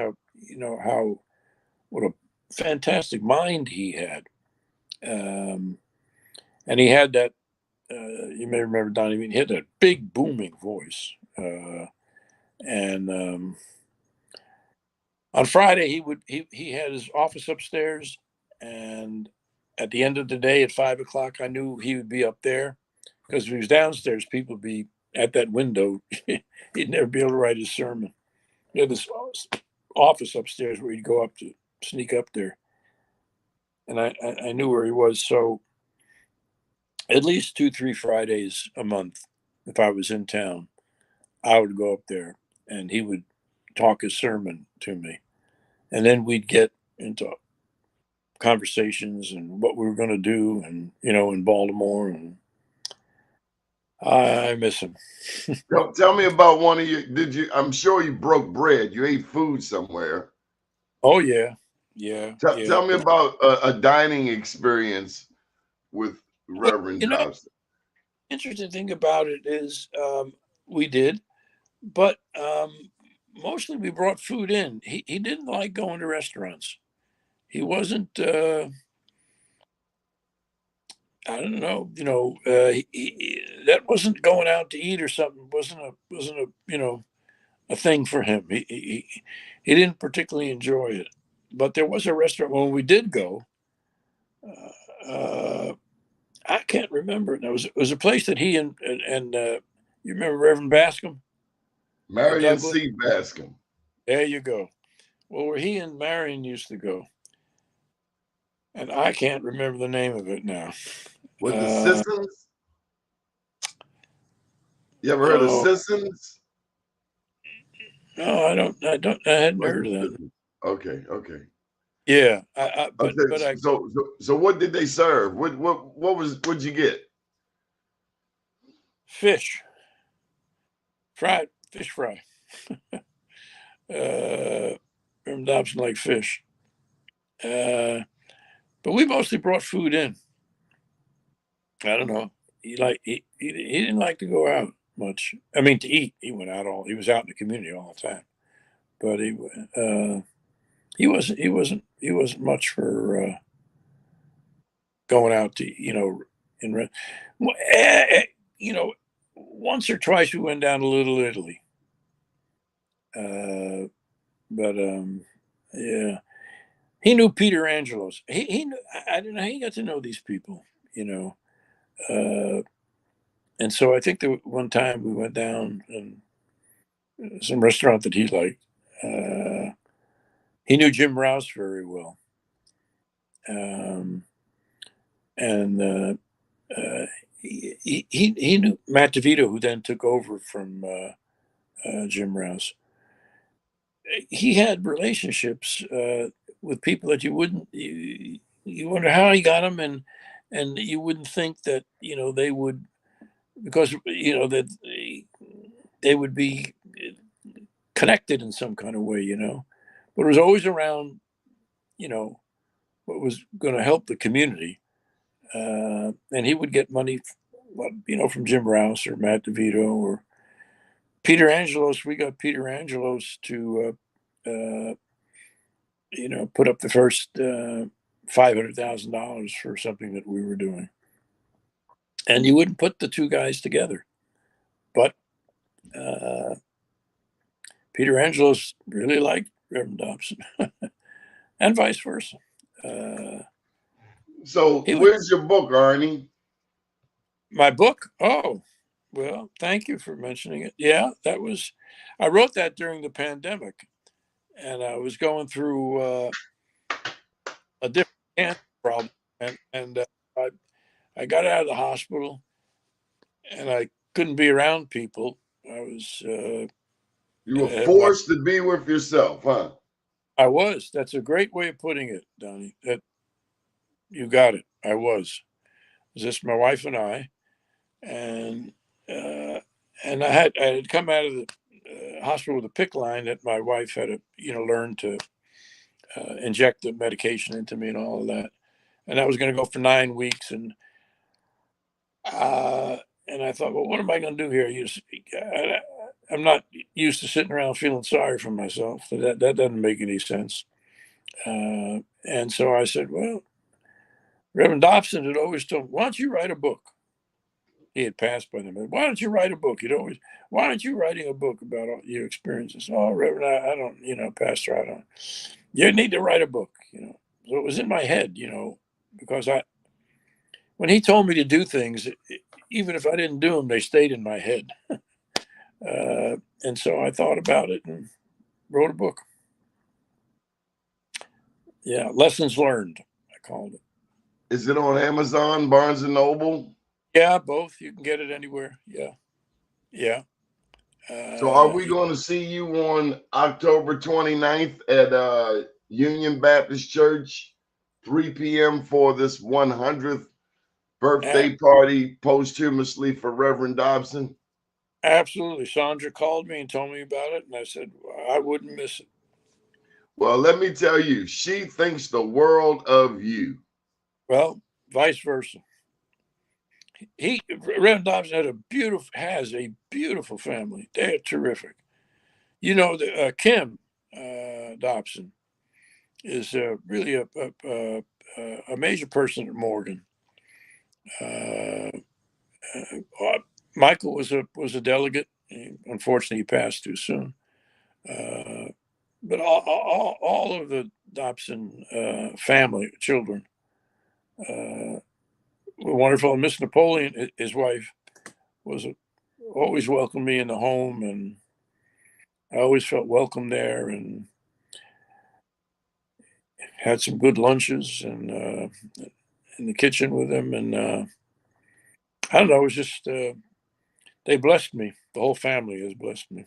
what a fantastic mind he had. And he had that, you may remember Donnie, he had that big booming voice. And on Friday he had his office upstairs, and at the end of the day at 5:00, I knew he would be up there, because if he was downstairs, people would be at that window. He'd never be able to write his sermon. He had this office upstairs where he'd go up to sneak up there. And I knew where he was. So at least 2-3 Fridays a month, if I was in town, I would go up there and he would talk his sermon to me. And then we'd get into conversations and what we were going to do, and, in Baltimore. And I miss him. Tell me about one of you. I'm sure you broke bread. You ate food somewhere. Oh, yeah. Yeah. Tell me about a dining experience with Reverend Dobson. Interesting thing about it is we did, but mostly we brought food in. He didn't like going to restaurants. He wasn't, I don't know, that wasn't going out to eat or something. Wasn't a thing for him. He didn't particularly enjoy it. But there was a restaurant when we did go. I can't remember. It was a place that he and you remember Reverend Bascom? Marion C. Bascom. There you go. Well, where he and Marion used to go. And I can't remember the name of it now. With the Sissons? You ever heard of Sissons? No, I hadn't heard of that. Okay, okay. Yeah, Okay, but I so what did they serve? What'd you get? fish, fried fish fry. Reverend Dobson liked fish, but we mostly brought food in. I don't know. He didn't like to go out much. I mean, to eat. He went out all. He was out in the community all the time. But he wasn't much for going out to well, you know once or twice we went down to Little Italy. But yeah, he knew Peter Angelos. He knew, I don't know how he got to know these people. You know. And so I think that one time we went down and some restaurant that he liked. He knew Jim Rouse very well, and he knew Matt DeVito, who then took over from Jim Rouse. He had relationships with people that you wonder how he got them, and you wouldn't think that they would, because that they would be connected in some kind of way, but it was always around what was going to help the community, and he would get money from Jim Rouse or Matt DeVito or Peter Angelos. We got Peter Angelos to put up the first $500,000 for something that we were doing, and you wouldn't put the two guys together, but Peter Angelos really liked Reverend Dobson, and vice versa. So where's your book, Arnie? My book? Oh, well, thank you for mentioning it. Yeah, I wrote that during the pandemic, and I was going through a different cancer problem, and I got out of the hospital, and I couldn't be around people. I was You were forced to be with yourself, huh? I was. That's a great way of putting it, Donnie. That you got it. I was. It was just my wife and I, and I had come out of the hospital with a PICC line that my wife had to learn to inject the medication into me and all of that, and that was going to go for 9 weeks, and I thought, well, what am I going to do here? I'm not used to sitting around feeling sorry for myself. That doesn't make any sense. And so I said, well, Reverend Dobson had always told me, why don't you write a book? He had passed by them. Why don't you write a book? Why aren't you writing a book about all your experiences? Oh, Reverend, I don't, Pastor, I don't. You need to write a book, So it was in my head, because when he told me to do things, even if I didn't do them, they stayed in my head. And so I thought about it and wrote a book. Yeah, Lessons Learned, I called it. Is it on Amazon, Barnes and Noble? Yeah, both. You can get it anywhere. Yeah. So are we going to see you on October 29th at Union Baptist Church, 3 p.m. for this 100th birthday party posthumously for Reverend Dobson? Absolutely. Sandra called me and told me about it, and I said, I wouldn't miss it. Well, let me tell you, she thinks the world of you. Well, vice versa. Reverend Dobson has a beautiful family. They're terrific. Kim Dobson is really a major person at Morgan. Michael was a delegate. Unfortunately, he passed too soon. But all of the Dobson family, children, were wonderful. And Miss Napoleon, his wife, always welcomed me in the home, and I always felt welcome there, and had some good lunches and in the kitchen with them. And I don't know, it was just they blessed me. The whole family has blessed me.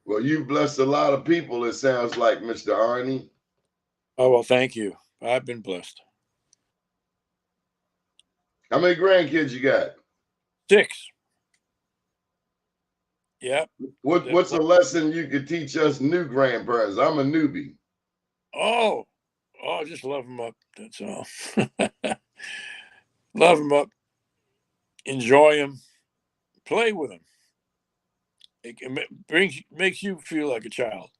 Well, you've blessed a lot of people, it sounds like, Mr. Arnie. Oh, well, thank you. I've been blessed. How many grandkids you got? 6. Yep. What's a lesson you could teach us new grandparents? I'm a newbie. Oh, just love them up. That's all. Love them up. Enjoy them. Play with them. It makes you feel like a child.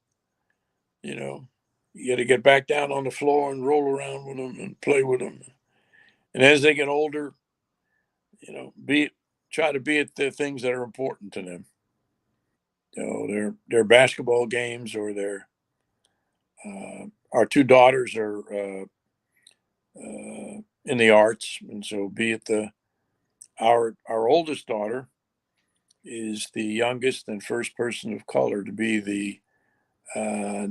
You know, you got to get back down on the floor and roll around with them and play with them. And as they get older, try to be at the things that are important to them. Their basketball games, or our 2 daughters are in the arts, and so be it our oldest daughter is the youngest and first person of color to be the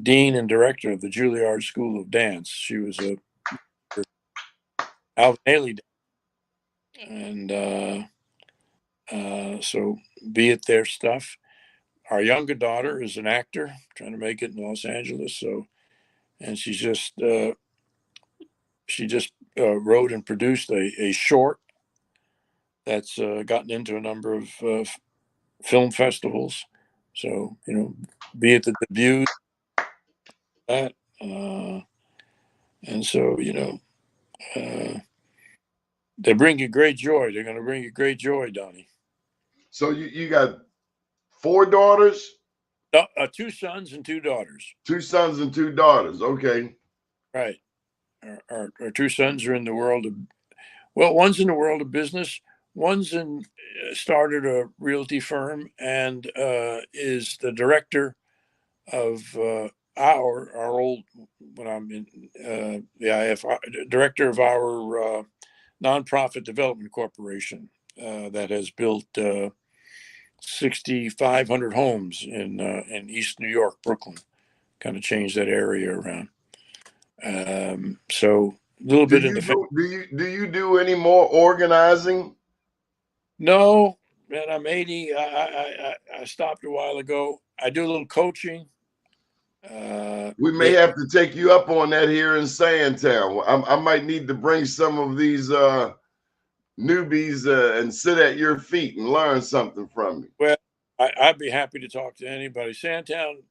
dean and director of the Juilliard School of Dance. She was a Alvin Ailey, and so be it their stuff. Our younger daughter is an actor trying to make it in Los Angeles. And she just wrote and produced a short that's gotten into a number of film festivals. So, be it the debut, that, and so, they bring you great joy. They're going to bring you great joy, Donnie. So you got 4 daughters? 2 sons and 2 daughters. 2 sons and 2 daughters. Okay. Right. Our 2 sons are in the world of, one's in the world of business. One's started a realty firm and is the director of our old, when I'm in the IAF, director of our nonprofit development corporation that has built 6,500 homes in East New York, Brooklyn. Kind of changed that area around. So a little bit in the do you do any more organizing? No, man, I'm 80. I stopped a while ago. I do a little coaching. We may have to take you up on that here in Sandtown. I might need to bring some of these newbies and sit at your feet and learn something from you. Well, I'd be happy to talk to anybody. Sandtown,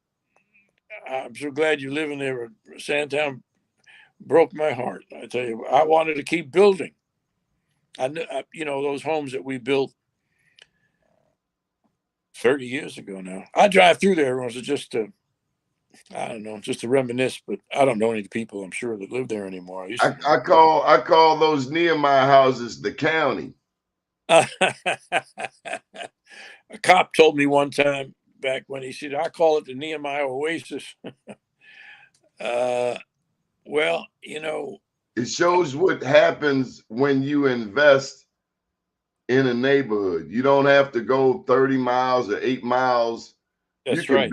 I'm so glad you live in there. Sandtown broke my heart. I tell you, I wanted to keep building. I knew, those homes that we built 30 years ago now. I drive through there once just to reminisce, but I don't know any of the people, I'm sure, that live there anymore. I call those Nehemiah houses the county. A cop told me one time back when he said, I call it the Nehemiah Oasis. Well, it shows what happens when you invest in a neighborhood. You don't have to go 30 miles or 8 miles. That's you right.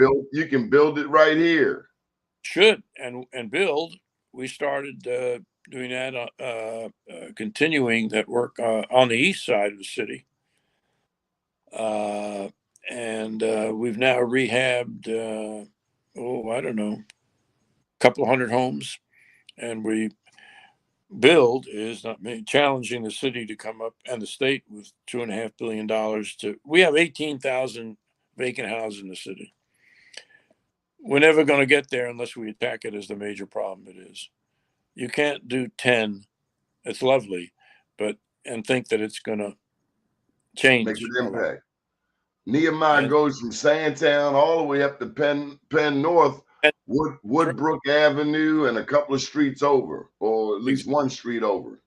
can build it right here. Should and build. We started doing that, continuing that work on the east side of the city. And we've now rehabbed, I don't know, a couple of hundred homes. And we build is not challenging the city to come up, and the state, with $2.5 billion we have 18,000 vacant houses in the city. We're never going to get there unless we attack it as the major problem it is. You can't do 10. It's lovely, and think that it's going to change. Make an impact. Nehemiah goes from Sandtown all the way up to Penn North, Woodbrook Avenue, and a couple of streets over, or at least one street over.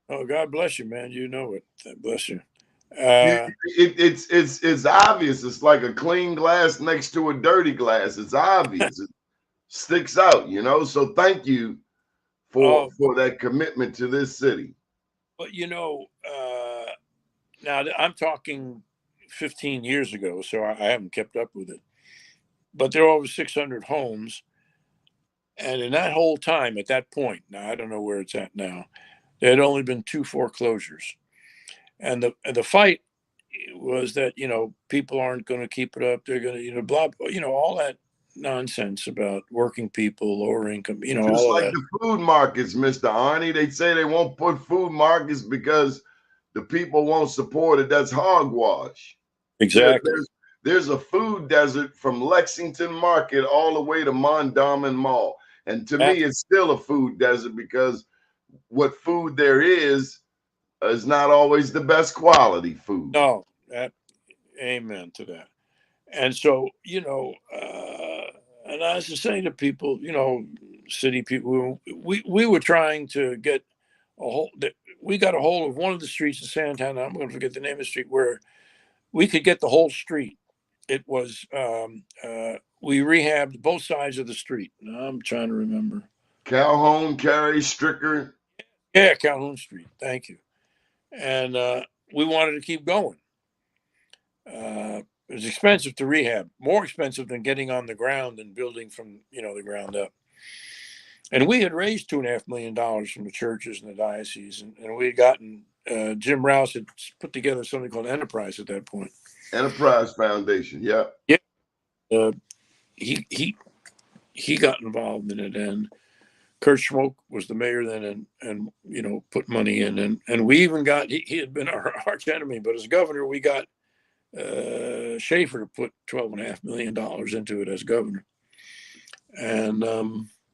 Oh, God bless you, man. You know it. God bless you. It's obvious. It's like a clean glass next to a dirty glass. It's obvious. It sticks out, So thank you for that commitment to this city. But now I'm talking 15 years ago, so I haven't kept up with it. But there are over 600 homes, and in that whole time, at that point, now I don't know where it's at now, there had only been 2 foreclosures, and the fight was that, people aren't going to keep it up. They're going to, blah, all that nonsense about working people, lower income, Just all of like that. the food markets, Mr. Arnie, they say they won't put food markets because the people won't support it. That's hogwash. Exactly. There's a food desert from Lexington Market all the way to Mondawmin Mall. And to me, it's still a food desert because what food there is not always the best quality food. No, amen to that. And so, and I was just saying to people, city people, we were trying to get we got a hold of one of the streets in Santana. I'm going to forget the name of the street where we could get the whole street. It was, we rehabbed both sides of the street. Now I'm trying to remember. Calhoun, Cary, Stricker. Yeah, Calhoun Street. Thank you. And we wanted to keep going. It was expensive to rehab, more expensive than getting on the ground and building from, the ground up. And we had raised $2.5 million from the churches and the diocese. And we had gotten, Jim Rouse had put together something called Enterprise at that point. Enterprise Foundation, yeah. Yeah. He got involved in it, and Kurt Schmoke was the mayor then, and put money in, and we even got he had been our arch enemy, but as governor we got Schaefer to put $12.5 million into it as governor, and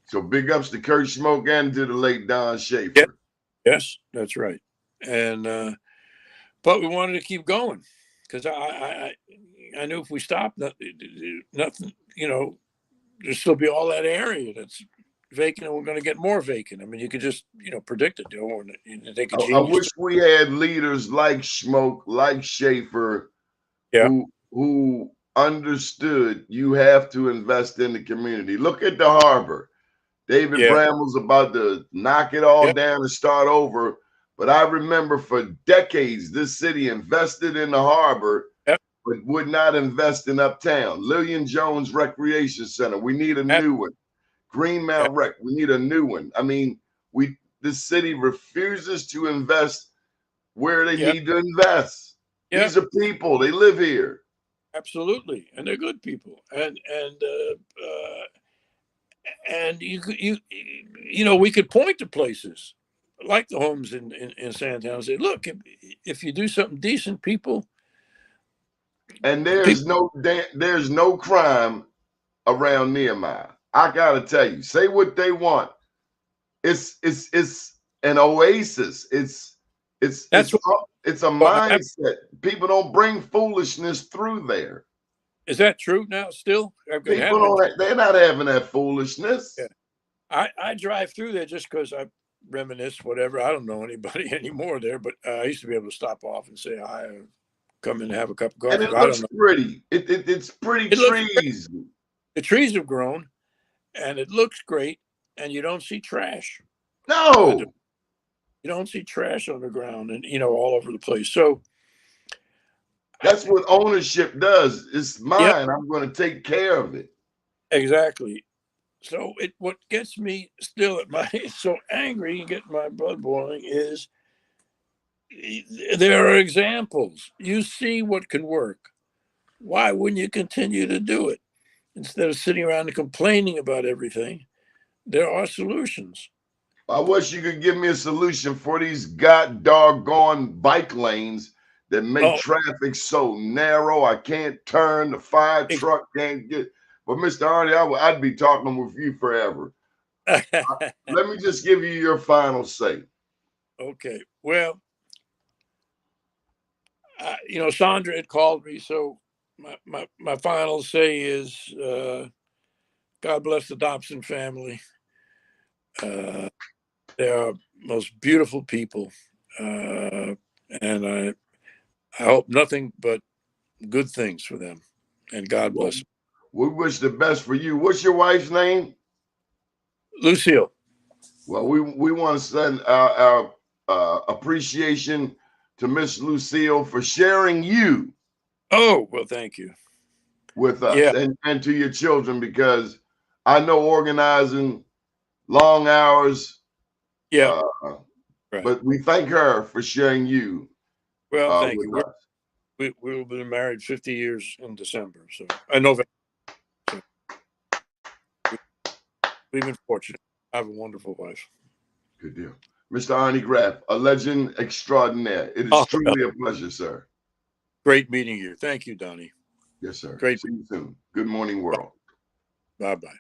so big ups to Kurt Schmoke and to the late Don Schaefer. Yes, that's right, and but we wanted to keep going because I knew if we stopped, nothing, there'd still be all that area that's vacant, and we're going to get more vacant. I mean, you could just, predict it. I wish we had leaders like Schmoke, like Schaefer, who understood you have to invest in the community. Look at the harbor. David Bramwell's about to knock it all down and start over. But I remember for decades, this city invested in the harbor, but would not invest in Uptown. Lillian Jones Recreation Center, we need a new one. Greenmount Rec, we need a new one. I mean, this city refuses to invest where they need to invest. These are people, they live here. Absolutely, and they're good people. And we could point to places like the homes in Santana and say, look, if you do something decent, people. And there's no crime around Nehemiah. I gotta tell you, say what they want. It's an oasis. It's a mindset. People don't bring foolishness through there. Is that true now? Still, they're not having that foolishness. Yeah. I drive through there just because I reminisce, whatever. I don't know anybody anymore there, but I used to be able to stop off and say hi, or come in and have a cup of coffee. And it looks pretty. It's pretty trees. The trees have grown, and it looks great, and you don't see trash. No. You don't see trash on the ground and, all over the place. So that's what ownership does. It's mine. I'm going to take care of it. Exactly. So what gets me still so angry and get my blood boiling is there are examples. You see what can work. Why wouldn't you continue to do it? Instead of sitting around and complaining about everything, there are solutions. I wish you could give me a solution for these doggone bike lanes that make traffic so narrow. I can't turn. The fire truck can't get. But Mr. Arnie, I'd be talking with you forever. Let me just give you your final say. Okay. Well, Sandra had called me, so my final say is, God bless the Dobson family. They are most beautiful people, and I hope nothing but good things for them. And God bless them. We wish the best for you. What's your wife's name? Lucille. Well, we want to send our appreciation to Miss Lucille for sharing you. Oh, well, thank you. With us and to your children, because I know organizing long hours. Right. But we thank her for sharing you. Well, thank you. we've been married 50 years in December, so November. So we've been fortunate. I have a wonderful wife. Good deal. Mr. Arnie Graf, a legend extraordinaire. It is Oh, truly a pleasure, sir. great meeting you. Thank you, Donnie. Yes, sir. Great. See you soon. Good morning, world. Bye-bye.